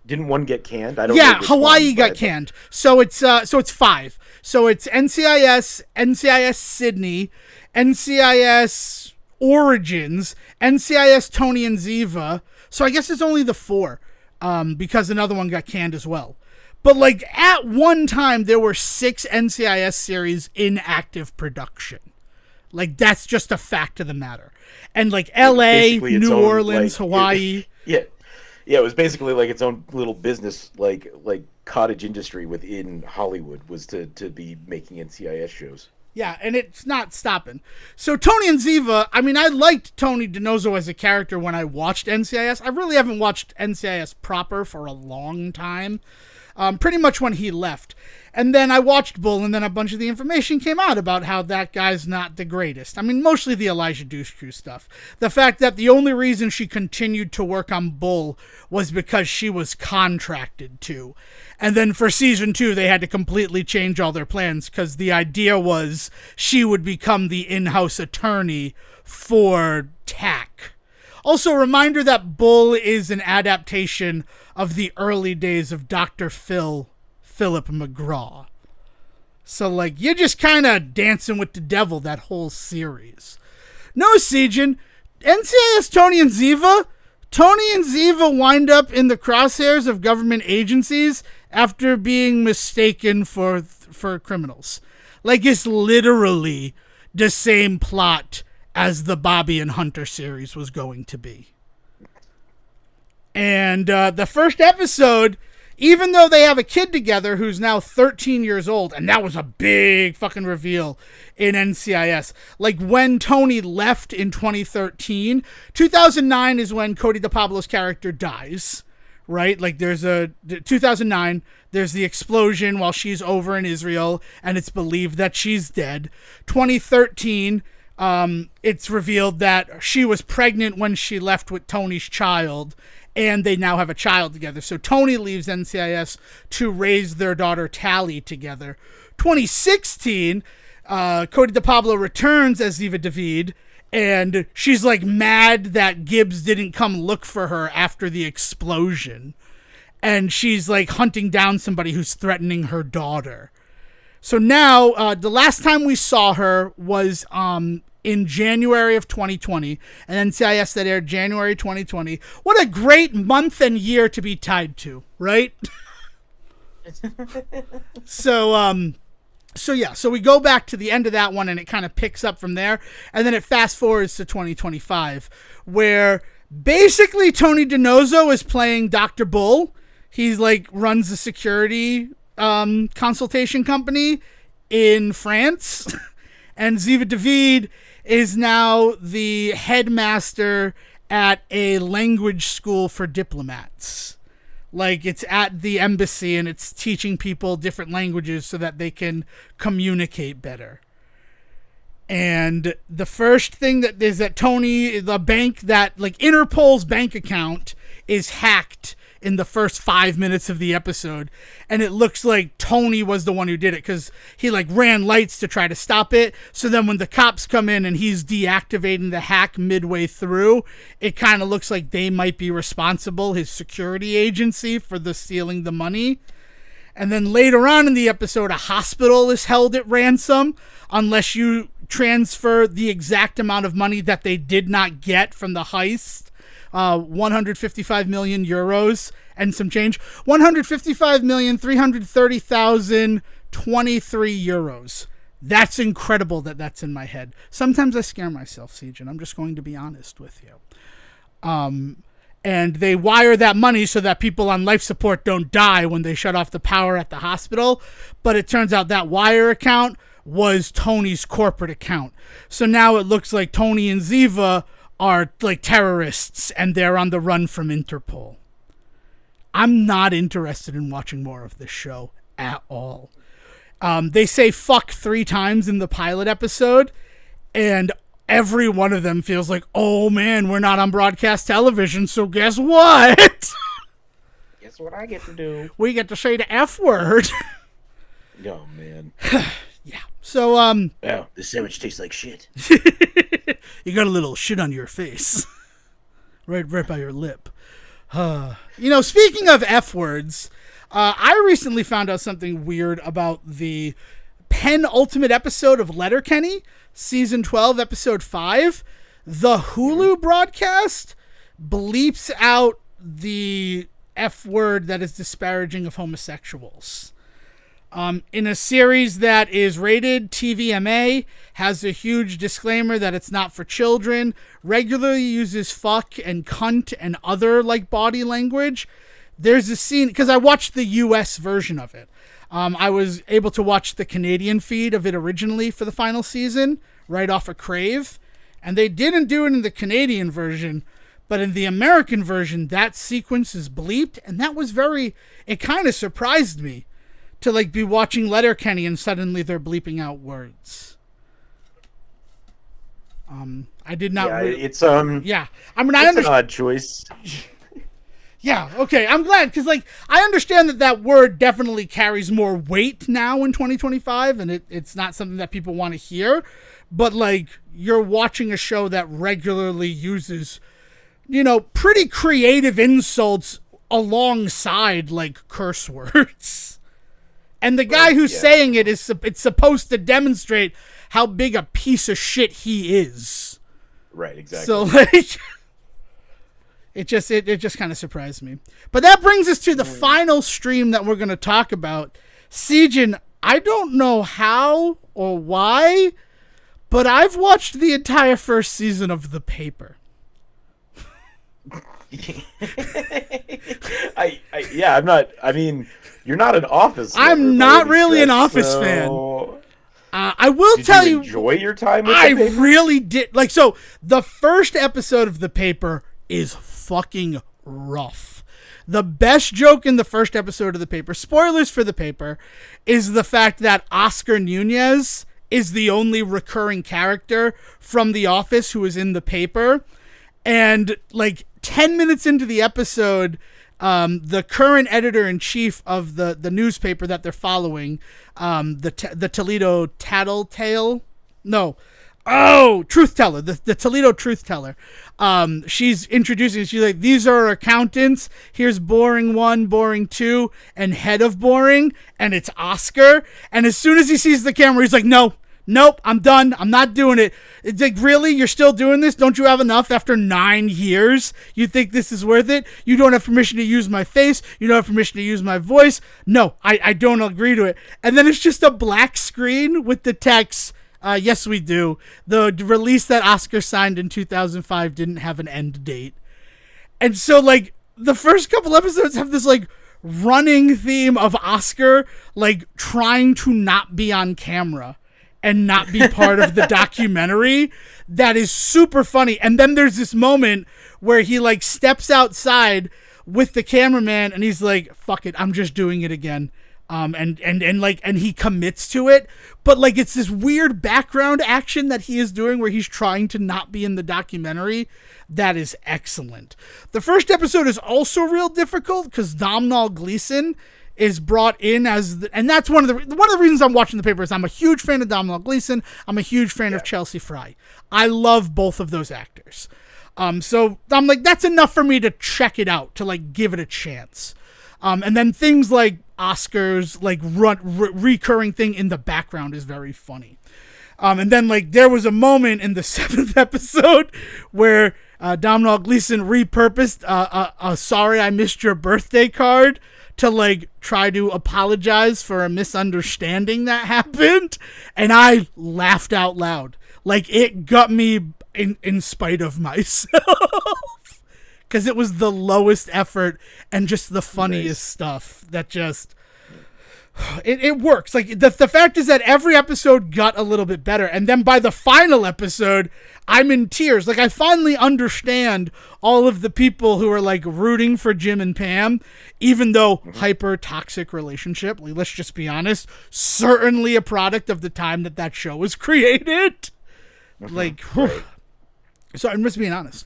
Didn't one get canned? I don't know.
Yeah, Hawaii got canned. So it's 5. So it's NCIS, NCIS Sydney, NCIS Origins, NCIS Tony and Ziva. So I guess it's only the 4, because another one got canned as well. But like at one time, there were 6 NCIS series in active production. Like that's just a fact of the matter. And like LA, New Orleans, Hawaii.
Yeah, it was basically like its own little business, like cottage industry within Hollywood was to be making NCIS shows.
Yeah, and it's not stopping. So Tony and Ziva, I mean, I liked Tony DiNozzo as a character when I watched NCIS. I really haven't watched NCIS proper for a long time. Pretty much when he left. And then I watched Bull, and then a bunch of the information came out about how that guy's not the greatest. I mean, mostly the Elijah Dushku stuff. The fact that the only reason she continued to work on Bull was because she was contracted to. And then for season 2, they had to completely change all their plans because the idea was she would become the in-house attorney for TAC. Also, reminder that Bull is an adaptation of the early days of Dr. Philip McGraw. So, like, you're just kind of dancing with the devil that whole series. No, Sejan, NCIS Tony and Ziva? Tony and Ziva wind up in the crosshairs of government agencies after being mistaken for criminals. Like, it's literally the same plot as the Bobby and Hunter series was going to be. And the first episode, even though they have a kid together who's now 13 years old, and that was a big fucking reveal in NCIS. Like, when Tony left in 2013, 2009 is when Cody DePablo's character dies, right? Like, 2009, there's the explosion while she's over in Israel, and it's believed that she's dead. 2013, it's revealed that she was pregnant when she left with Tony's child, and they now have a child together. So Tony leaves NCIS to raise their daughter Tally together. 2016, Cody DePablo returns as Ziva David, and she's like mad that Gibbs didn't come look for her after the explosion. And she's like hunting down somebody who's threatening her daughter. So now, the last time we saw her was in January of 2020, and NCIS that aired January 2020. What a great month and year to be tied to, right? So we go back to the end of that one, and it kind of picks up from there, and then it fast forwards to 2025, where basically Tony DiNozzo is playing Dr. Bull. He's like runs a security consultation company in France, and Ziva David is now the headmaster at a language school for diplomats. Like, it's at the embassy, and it's teaching people different languages so that they can communicate better. And the first thing that is that Tony, the bank that, like, Interpol's bank account is hacked in the first 5 minutes of the episode, and it looks like Tony was the one who did it, because he like ran lights to try to stop it. So then when the cops come in and he's deactivating the hack midway through, it kind of looks like they might be responsible, his security agency, for the stealing the money. And then later on in the episode, a hospital is held at ransom unless you transfer the exact amount of money that they did not get from the heist. 155 million euros and some change. 155,330,023 euros. That's incredible that that's in my head. Sometimes I scare myself, Siege, and I'm just going to be honest with you. And they wire that money so that people on life support don't die when they shut off the power at the hospital. But it turns out that wire account was Tony's corporate account. So now it looks like Tony and Ziva are like terrorists, and they're on the run from Interpol. I'm not interested in watching more of this show at all. They say fuck 3 times in the pilot episode, and every one of them feels like, oh man, we're not on broadcast television, so guess what?
Guess what I get to do?
We get to say the F word.
Oh man.
Yeah. So,
yeah, this sandwich tastes like shit.
You got a little shit on your face. right by your lip. Speaking of F words, I recently found out something weird about the penultimate episode of Letterkenny, season 12, episode 5. The Hulu broadcast bleeps out the F word that is disparaging of homosexuals. In a series that is rated TVMA, has a huge disclaimer that it's not for children, regularly uses fuck and cunt and other like body language. There's a scene, because I watched the US version of it. I was able to watch the Canadian feed of it originally for the final season, right off of Crave, and they didn't do it in the Canadian version, but in the American version, that sequence is bleeped, and that was it kind of surprised me to like be watching Letterkenny and suddenly they're bleeping out words. I did not.
Yeah, it's
Yeah, I mean,
it's an odd choice.
Yeah, okay, I'm glad, because like I understand that word definitely carries more weight now in 2025, and it's not something that people want to hear. But like, you're watching a show that regularly uses, pretty creative insults alongside like curse words. And the guy who's saying it's supposed to demonstrate how big a piece of shit he is.
Right, exactly.
So like, it just kind of surprised me. But that brings us to the final stream that we're going to talk about. Siegen, I don't know how or why, but I've watched the entire first season of The Paper.
I'm not. I mean, you're not an Office.
I'm not really an Office fan. I will tell you.
Enjoy your time with
The
Paper?
I really did. Like, so the first episode of The Paper is fucking rough. The best joke in the first episode of The Paper, spoilers for The Paper, is the fact that Oscar Nunez is the only recurring character from The Office who is in the paper. And like 10 minutes into the episode, the current editor-in-chief of the newspaper that they're following, the Toledo Tattletale, Truth Teller, the Toledo Truth Teller. She's introducing, she's like, these are our accountants. Here's boring 1, boring 2, and head of boring. And it's Oscar. And as soon as he sees the camera, he's like, nope, I'm done. I'm not doing it. It's like, really? You're still doing this? Don't you have enough after 9 years? You think this is worth it? You don't have permission to use my face. You don't have permission to use my voice. No, I don't agree to it. And then it's just a black screen with the text, yes, we do. The release that Oscar signed in 2005 didn't have an end date. And so, like, the first couple episodes have this, like, running theme of Oscar, like, trying to not be on camera and not be part of the documentary. That is super funny. And then there's this moment where he, like, steps outside with the cameraman and he's like, fuck it, I'm just doing it again. And he commits to it, but like it's this weird background action that he is doing where he's trying to not be in the documentary. That is excellent. The first episode is also real difficult because Domhnall Gleeson is brought in and that's one of the reasons I'm watching the paper is I'm a huge fan of Domhnall Gleeson. I'm a huge fan of Chelsea Fry. I love both of those actors. So I'm like, that's enough for me to check it out, to like give it a chance. And then things like Oscar's like recurring thing in the background is very funny. And then like there was a moment in the 7th episode where Domhnall Gleeson repurposed a sorry I missed your birthday card to like try to apologize for a misunderstanding that happened. And I laughed out loud. Like it got me in spite of myself. Because it was the lowest effort and just the funniest stuff that just... It works. Like the fact is that every episode got a little bit better. And then by the final episode, I'm in tears. Like I finally understand all of the people who are like rooting for Jim and Pam, even though hyper toxic relationship, like, let's just be honest, certainly a product of the time that show was created. Like... So I'm just being honest,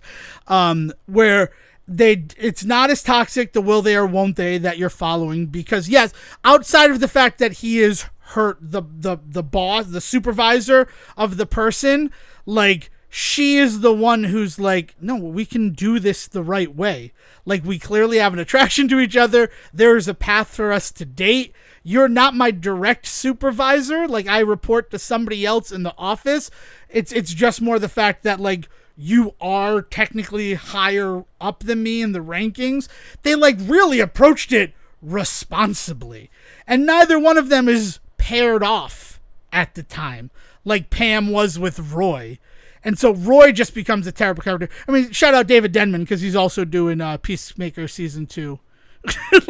where it's not as toxic, the will they or won't they that you're following, because yes, outside of the fact that he is hurt the boss, the supervisor of the person, like she is the one who's like, no, we can do this the right way. Like we clearly have an attraction to each other. There is a path for us to date. You're not my direct supervisor. Like I report to somebody else in the office. It's just more the fact that like, you are technically higher up than me in the rankings. They like really approached it responsibly. And neither one of them is paired off at the time, like Pam was with Roy. And so Roy just becomes a terrible character. I mean, shout out David Denman because he's also doing Peacemaker season 2.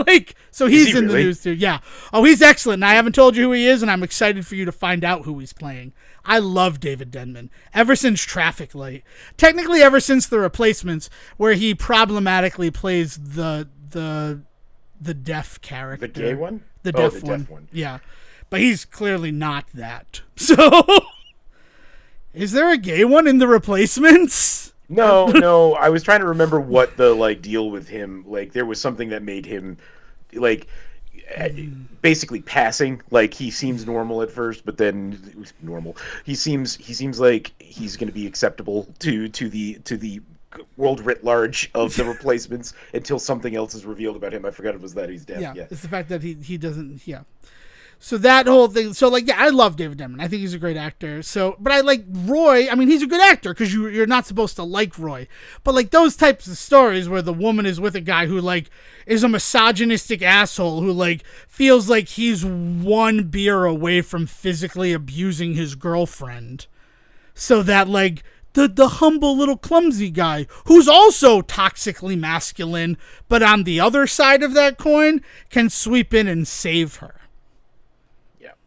Like, so he's in the news too. Yeah. Oh, he's excellent. And I haven't told you who he is, and I'm excited for you to find out who he's playing. I love David Denman ever since Traffic Light. Technically, ever since The Replacements, where he problematically plays the deaf character.
The gay one?
The deaf one. Yeah. But he's clearly not that. So, is there a gay one in The Replacements?
No. I was trying to remember what the like deal with him. Like there was something that made him like basically passing. Like he seems normal at first, but then normal. He seems like he's going to be acceptable to the world writ large of The Replacements until something else is revealed about him. I forgot it was that he's deaf.
Yeah. It's the fact that he doesn't. Yeah. So that whole thing. So like, yeah, I love David Denman. I think he's a great actor. So, but I like Roy. I mean, he's a good actor because you're not supposed to like Roy. But like those types of stories where the woman is with a guy who like is a misogynistic asshole who like feels like he's one beer away from physically abusing his girlfriend, so that like the humble little clumsy guy who's also toxically masculine, but on the other side of that coin can sweep in and save her.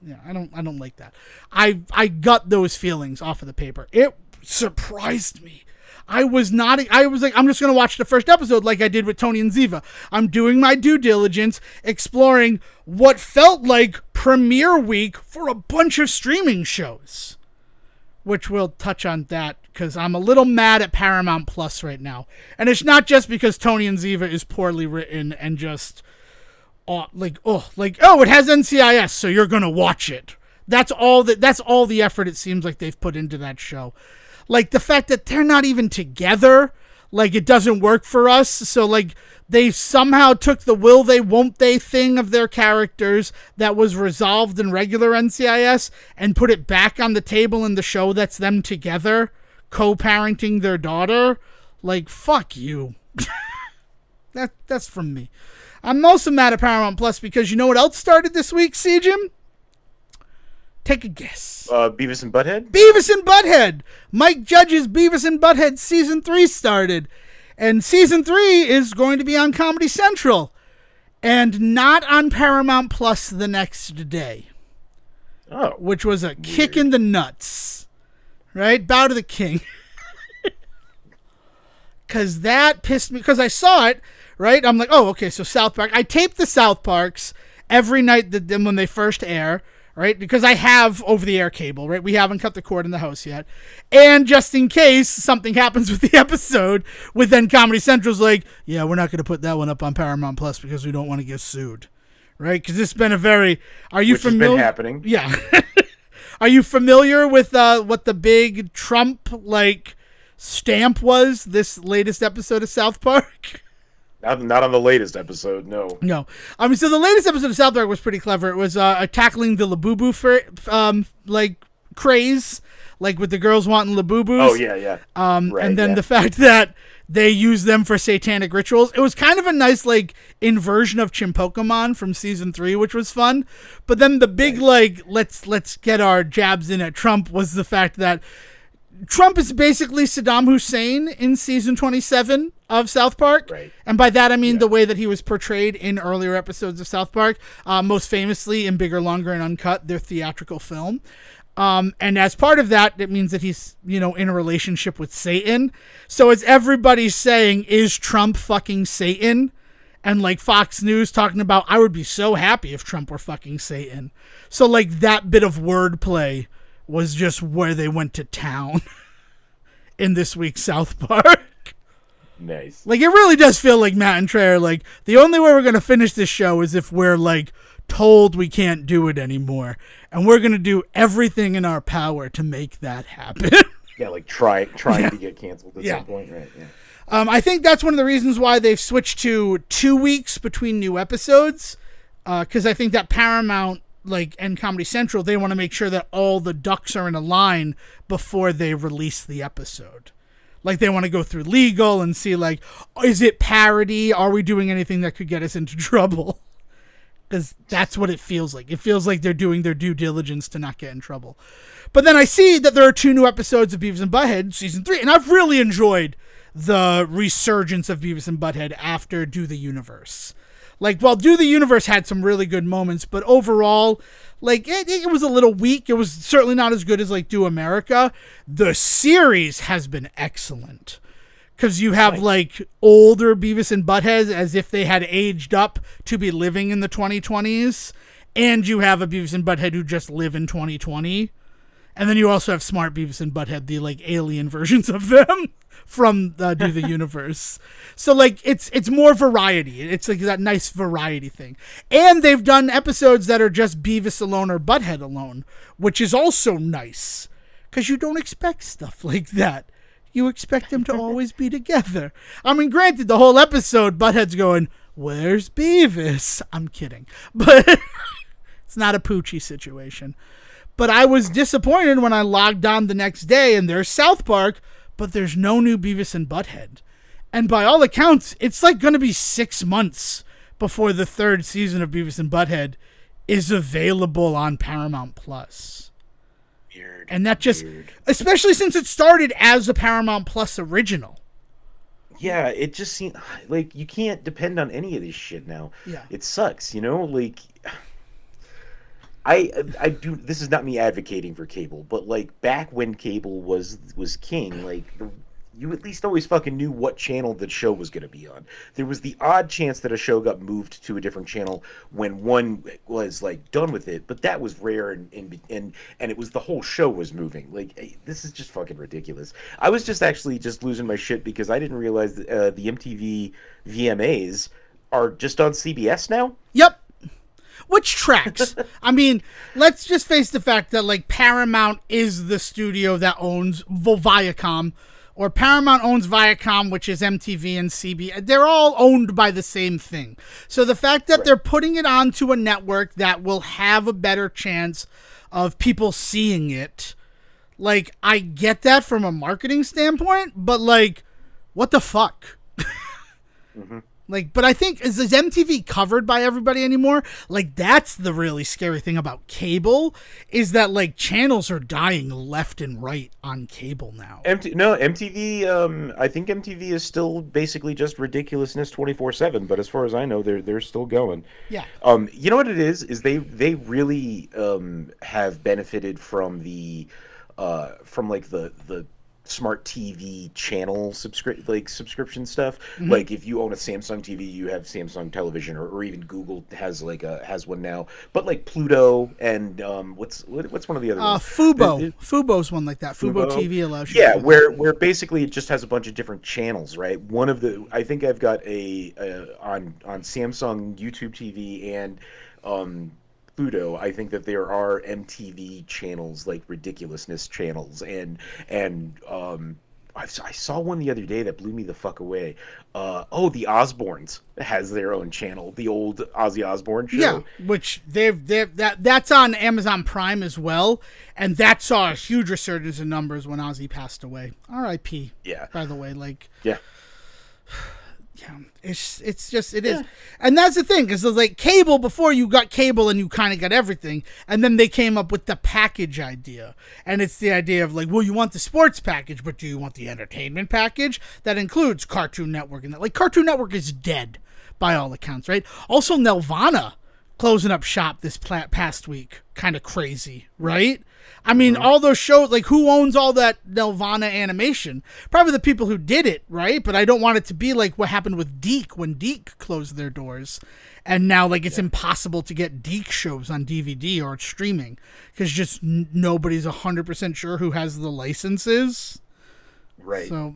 Yeah, I don't like that. I got those feelings off of the paper. It surprised me. I was like, I'm just going to watch the first episode like I did with Tony and Ziva. I'm doing my due diligence, exploring what felt like premiere week for a bunch of streaming shows, which we'll touch on that because I'm a little mad at Paramount Plus right now. And it's not just because Tony and Ziva is poorly written and just, it has NCIS, so you're going to watch it. That's all the effort it seems like they've put into that show. Like, the fact that they're not even together, like, it doesn't work for us. So, like, they somehow took the will they, won't they thing of their characters that was resolved in regular NCIS and put it back on the table in the show that's them together, co-parenting their daughter. Like, fuck you. That's from me. I'm also mad at Paramount Plus because you know what else started this week, Jim? Take a guess.
Beavis and Butthead?
Beavis and Butthead! Mike Judge's Beavis and Butthead Season 3 started. And Season 3 is going to be on Comedy Central. And not on Paramount Plus the next day.
Oh.
Which was a kick in the nuts. Right? Bow to the king. Because that pissed me. Because I saw it, right? I'm like, oh, okay, so South Park. I taped the South Parks every night when they first air. Right? Because I have over-the-air cable, right? We haven't cut the cord in the house yet. And just in case something happens with the episode, with then Comedy Central's like, yeah, we're not going to put that one up on Paramount Plus because we don't want to get sued. Right? Because it's been a very... Which
has been happening.
Yeah. Are you familiar with what the big Trump, stamp was this latest episode of South Park?
Not on the latest episode, no.
No. So the latest episode of South Park was pretty clever. It was tackling the Labubu craze, like with the girls wanting Labubus.
Oh, yeah.
And then the fact that they use them for satanic rituals. It was kind of a nice, inversion of Chimpokemon from Season 3, which was fun. But then the big, let's get our jabs in at Trump was the fact that Trump is basically Saddam Hussein in Season 27 of South Park.
Right.
And by that, I mean the way that he was portrayed in earlier episodes of South Park, most famously in Bigger, Longer, and Uncut, their theatrical film. And as part of that, it means that he's, in a relationship with Satan. So as everybody's saying, is Trump fucking Satan? And Fox News talking about, I would be so happy if Trump were fucking Satan. So that bit of wordplay was just where they went to town in this week's South Park.
Nice.
It really does feel like Matt and Trey are the only way we're going to finish this show is if we're told we can't do it anymore. And we're going to do everything in our power to make that happen.
Yeah, trying to get canceled at some point. Right, yeah.
I think that's one of the reasons why they've switched to 2 weeks between new episodes. Because I think that Paramount, and Comedy Central, they want to make sure that all the ducks are in a line before they release the episode. They want to go through legal and see, is it parody? Are we doing anything that could get us into trouble? Because that's what it feels like. It feels like they're doing their due diligence to not get in trouble. But then I see that there are 2 new episodes of Beavis and Butthead, Season 3, and I've really enjoyed the resurgence of Beavis and Butthead after Do the Universe. While Do the Universe had some really good moments, but overall, it was a little weak. It was certainly not as good as, Do America. The series has been excellent. Because you have, older Beavis and Butthead as if they had aged up to be living in the 2020s. And you have a Beavis and Butthead who just live in 2020. And then you also have smart Beavis and Butthead, the, alien versions of them from Do the Universe. So, it's more variety. It's, that nice variety thing. And they've done episodes that are just Beavis alone or Butthead alone, which is also nice. Because you don't expect stuff like that. You expect them to always be together. I mean, granted, the whole episode, Butthead's going, where's Beavis? I'm kidding. But it's not a Poochie situation. But I was disappointed when I logged on the next day and there's South Park, but there's no new Beavis and Butthead. And by all accounts, it's going to be 6 months before the 3rd season of Beavis and Butthead is available on Paramount Plus.
Weird.
And that just, especially since it started as a Paramount Plus original.
Yeah, it just seems you can't depend on any of this shit now.
Yeah.
It sucks, I do. This is not me advocating for cable, but back when cable was king, you at least always fucking knew what channel the show was going to be on. There was the odd chance that a show got moved to a different channel when one was like done with it, but that was rare, and it was the whole show was moving. Like, this is just fucking ridiculous. I was just actually just losing my shit because I didn't realize that the MTV VMAs are just on CBS now.
Yep. Which tracks. I mean, let's just face the fact that, like, Paramount is the studio that owns Viacom, or Paramount owns Viacom, which is MTV and CBS. They're all owned by the same thing. So the fact that they're putting it onto a network that will have a better chance of people seeing it, like, I get that from a marketing standpoint, but, like, what the fuck?
Mm-hmm.
Like, but I think, is MTV covered by everybody anymore? Like, that's the really scary thing about cable, is that, like, channels are dying left and right on cable now.
MTV. I think MTV is still basically just ridiculousness 24/7. But as far as I know, they're still going.
Yeah.
You know what it is? Is they really have benefited from the from like the smart TV channel subscription stuff.
Mm-hmm.
Like, if you own a Samsung TV, you have Samsung Television, or even Google has has one now. But like Pluto and what's one of the other ones?
Fubo. Fubo's one like that. Fubo TV allows you.
Yeah, where basically it just has a bunch of different channels, right? One of the I think I've got a on Samsung YouTube TV and Pluto, I think that there are MTV channels, like ridiculousness channels, and I saw one the other day that blew me the fuck away. The Osbournes has their own channel, the old Ozzy Osbourne show.
Yeah, which that's on Amazon Prime as well, and that saw a huge resurgence in numbers when Ozzy passed away. R.I.P.
Yeah.
By the way, like.
Yeah.
Yeah, it's just it is, and that's the thing, because like cable, before you got cable and you kind of got everything, and then they came up with the package idea, and it's the idea of like, well, you want the sports package, but do you want the entertainment package that includes Cartoon Network? And that, like, Cartoon Network is dead by all accounts, right? Also, Nelvana closing up shop this past week, kind of crazy, right? I mean, all those shows, like, who owns all that Nelvana animation? Probably the people who did it, right? But I don't want it to be like what happened with Deke when Deke closed their doors. And now, like, it's impossible to get Deke shows on DVD or streaming because just nobody's 100% sure who has the licenses.
Right.
So,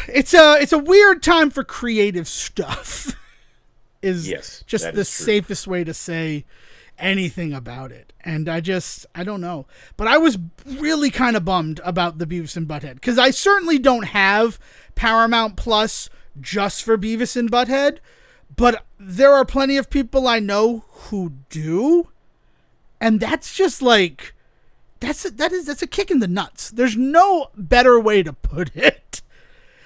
it's a weird time for creative stuff. Is just the safest way to say anything about it. And I don't know. But I was really kind of bummed about the Beavis and Butthead, because I certainly don't have Paramount Plus just for Beavis and Butthead, but there are plenty of people I know who do, and that's just like, that's a kick in the nuts. There's no better way to put it.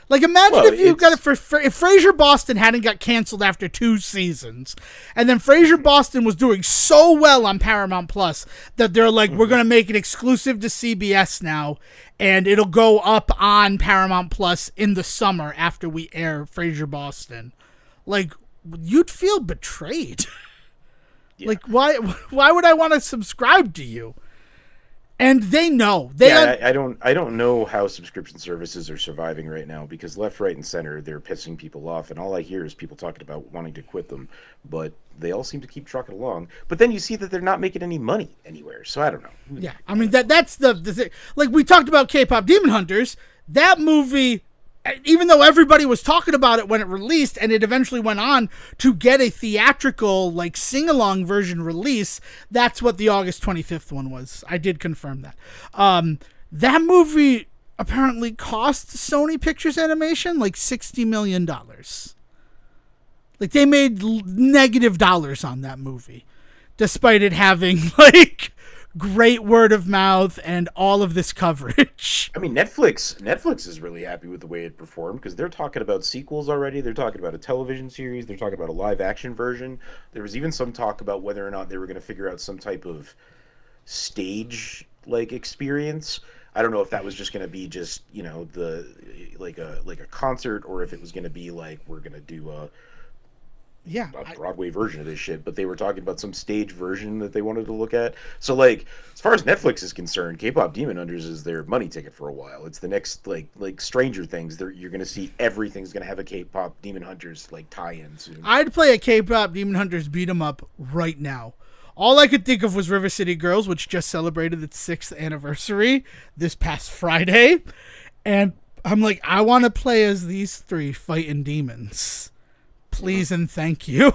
Like, imagine if you got it if Frasier Boston hadn't got canceled after 2 seasons, and then Frasier Boston was doing so well on Paramount Plus that they're like, we're going to make it exclusive to CBS now, and it'll go up on Paramount Plus in the summer after we air Frasier Boston. Like, you'd feel betrayed. Yeah. Like, why would I want to subscribe to you? And they know.
I don't know how subscription services are surviving right now, because left, right, and center, they're pissing people off, and all I hear is people talking about wanting to quit them, but they all seem to keep trucking along. But then you see that they're not making any money anywhere, so I don't know.
Yeah, I mean, that's the thing. Like, we talked about K-Pop Demon Hunters. That movie, even though everybody was talking about it when it released, and it eventually went on to get a theatrical, like, sing-along version release, that's what the August 25th one was. I did confirm that. That movie apparently cost Sony Pictures Animation like $60 million. Like, they made negative dollars on that movie, despite it having, like, great word of mouth and all of this coverage.
I mean, Netflix is really happy with the way it performed, because they're talking about sequels already. They're talking about a television series. They're talking about a live action version. There was even some talk about whether or not they were going to figure out some type of stage like experience. I don't know if that was just going to be just, you know, the like a concert, or if it was going to be like, we're going to do
Yeah.
a Broadway version of this shit, but they were talking about some stage version that they wanted to look at. So like, as far as Netflix is concerned, K-pop Demon Hunters is their money ticket for a while. It's the next like Stranger Things. You're gonna see everything's gonna have a K-pop Demon Hunters like tie-in soon.
I'd play a K-pop Demon Hunters beat 'em up right now. All I could think of was River City Girls, which just celebrated its 6th anniversary this past Friday. And I'm like, I want to play as these 3 fighting demons. Please and thank you.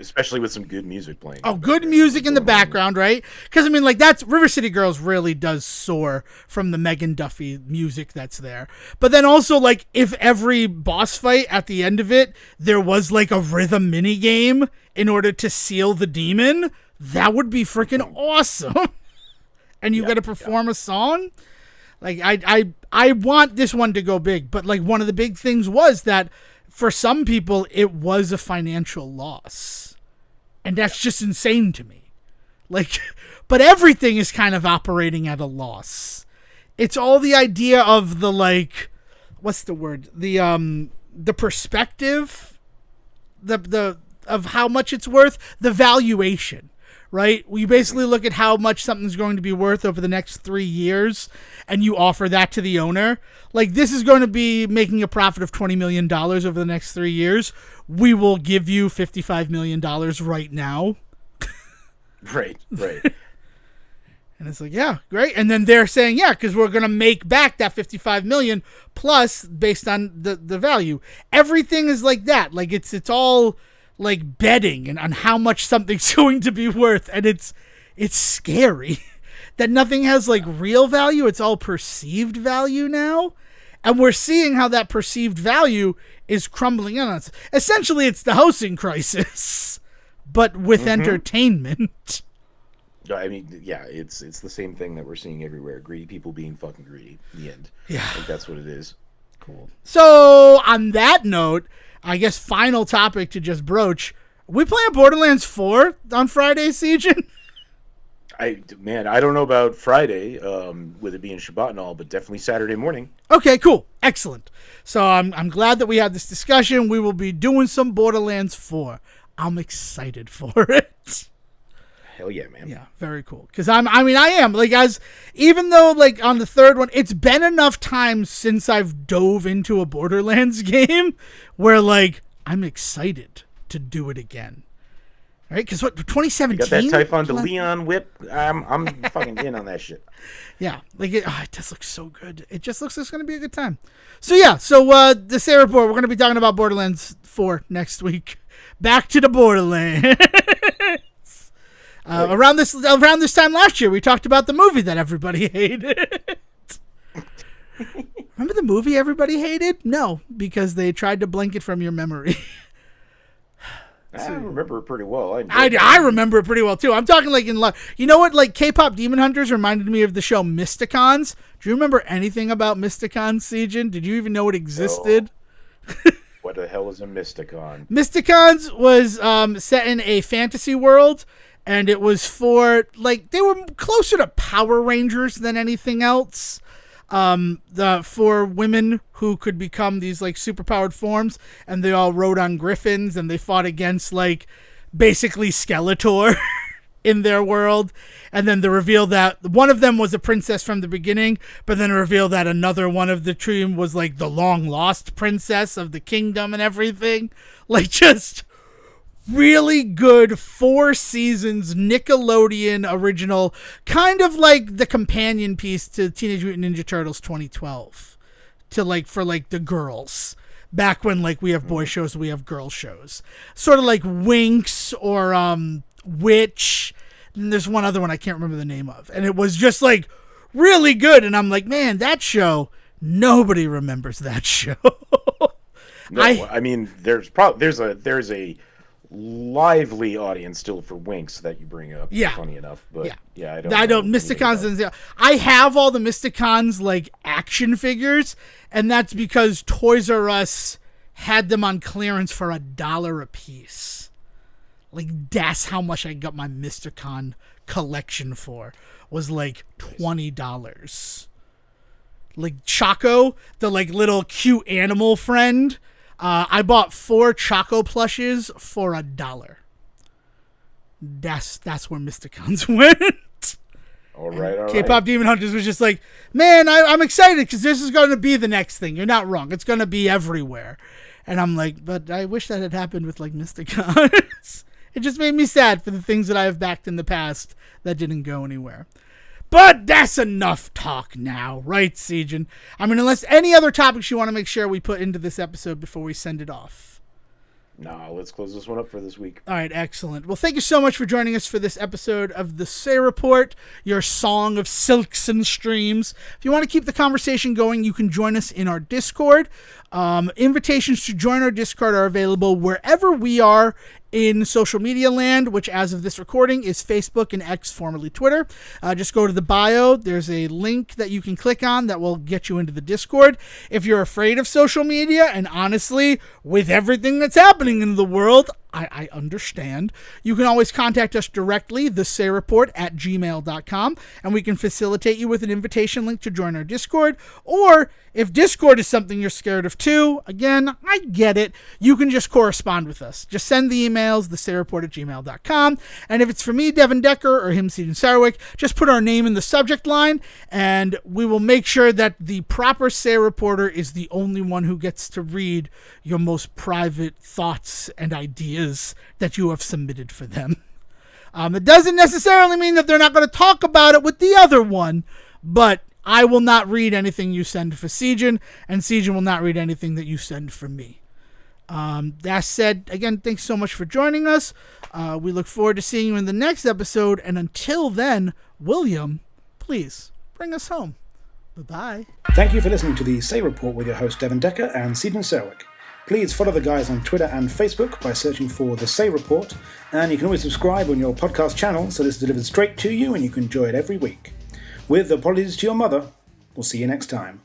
Especially with some good music playing.
Oh, good music in the background, right? Because, I mean, like, that's River City Girls really does soar from the Megan Duffy music that's there. But then also, like, if every boss fight at the end of it, there was, like, a rhythm mini game in order to seal the demon, that would be freaking awesome. And you got to perform a song? Like, I want this one to go big. But, like, one of the big things was that for some people, it was a financial loss. And that's just insane to me. Like, but everything is kind of operating at a loss. It's all the idea of the, like, what's the word? The perspective, of how much it's worth, the valuation, right? We basically look at how much something's going to be worth over the next 3 years, and you offer that to the owner. Like, this is going to be making a profit of $20 million over the next 3 years. We will give you $55 million right now.
Right.
And it's like, yeah, great. And then they're saying, yeah, because we're going to make back that $55 million plus based on the value. Everything is like that. Like, it's all like betting and on how much something's going to be worth. And it's scary that nothing has like real value. It's all perceived value now. And we're seeing how that perceived value is crumbling on us. Essentially, it's the housing crisis, but with entertainment.
I mean, yeah, it's the same thing that we're seeing everywhere. Greedy people being fucking greedy. In the end.
Yeah.
I think that's what it is.
Cool. So, on that note, I guess final topic to just broach. We playing Borderlands 4 on Friday, Siegen?
I don't know about Friday, with it being Shabbat and all, but definitely Saturday morning.
Okay, cool. Excellent. So I'm glad that we had this discussion. We will be doing some Borderlands 4. I'm excited for it.
Hell yeah, man.
Yeah, very cool. Because I am. Like, even though, like, on the third one, it's been enough times since I've dove into a Borderlands game where, like, I'm excited to do it again. Right? Because 2017?
Got that Typhon de Leon whip. I'm fucking in on that shit.
Yeah. Like, it does look so good. It just looks like it's going to be a good time. So, yeah. So, the Sarah report, we're going to be talking about Borderlands 4 next week. Back to the Borderlands. Around this time last year, we talked about the movie that everybody hated. Remember the movie everybody hated? No, because they tried to blink it from your memory.
I remember it pretty well.
I remember it pretty well, too. I'm talking like in love. You know what? Like, K-pop Demon Hunters reminded me of the show Mysticons. Do you remember anything about Mysticons, Siegen? Did you even know it existed?
No. What the hell is a Mysticon?
Mysticons was set in a fantasy world, and it was for, like, they were closer to Power Rangers than anything else. For women who could become these, like, superpowered forms, and they all rode on griffins, and they fought against, like, basically Skeletor in their world. And then the reveal that one of them was a princess from the beginning, but then a reveal that another one of the team was, like, the long-lost princess of the kingdom and everything. Like, just really good 4 seasons Nickelodeon original, kind of like the companion piece to Teenage Mutant Ninja Turtles 2012, to like for like the girls. Back when like we have boy shows, we have girl shows, sort of like Winx or Witch. And there's one other one I can't remember the name of, and it was just like really good. And I'm like, man, that show, nobody remembers that show.
No, I mean, there's a lively audience still for Winx that you bring up.
Yeah,
funny enough, but yeah,
I don't. Mysticons. I have all the Mysticons like action figures, and that's because Toys R Us had them on clearance for $1 a piece. Like, that's how much I got my Mysticon collection for. Was like $20. Like Choco, the like little cute animal friend. I bought 4 Choco plushes for $1. That's where Mysticons went.
All right.
K-Pop Demon Hunters was just like, man, I'm excited because this is going to be the next thing. You're not wrong. It's going to be everywhere. And I'm like, but I wish that had happened with like Mysticons. It just made me sad for the things that I have backed in the past that didn't go anywhere. But that's enough talk now, right, Sejin? I mean, unless any other topics you want to make sure we put into this episode before we send it off.
No, let's close this one up for this week.
All right, excellent. Well, thank you so much for joining us for this episode of the Say Report, your song of silks and streams. If you want to keep the conversation going, you can join us in our Discord. Invitations to join our Discord are available wherever we are in social media land, which as of this recording is Facebook and X, formerly Twitter. Just go to the bio. There's a link that you can click on that will get you into the Discord. If you're afraid of social media, and honestly, with everything that's happening in the world, I understand. You can always contact us directly, thesayreport@gmail.com, and we can facilitate you with an invitation link to join our Discord. Or if Discord is something you're scared of too, again, I get it. You can just correspond with us. Just send the emails, thesayreport@gmail.com. And if it's for me, Devon Decker, or him, Seaton Sarwick, just put our name in the subject line, and we will make sure that the proper Say Reporter is the only one who gets to read your most private thoughts and ideas that you have submitted for them. It doesn't necessarily mean that they're not going to talk about it with the other one, but I will not read anything you send for Sejin, and Sejin will not read anything that you send for me. That said, again, thanks so much for joining us. We look forward to seeing you in the next episode, and until then, William, please bring us home. Bye-bye.
Thank you for listening to the Say Report with your host Devon Decker and Seaton Sarwick. Please follow the guys on Twitter and Facebook by searching for The Say Report, and you can always subscribe on your podcast channel so this is delivered straight to you and you can enjoy it every week. With apologies to your mother, we'll see you next time.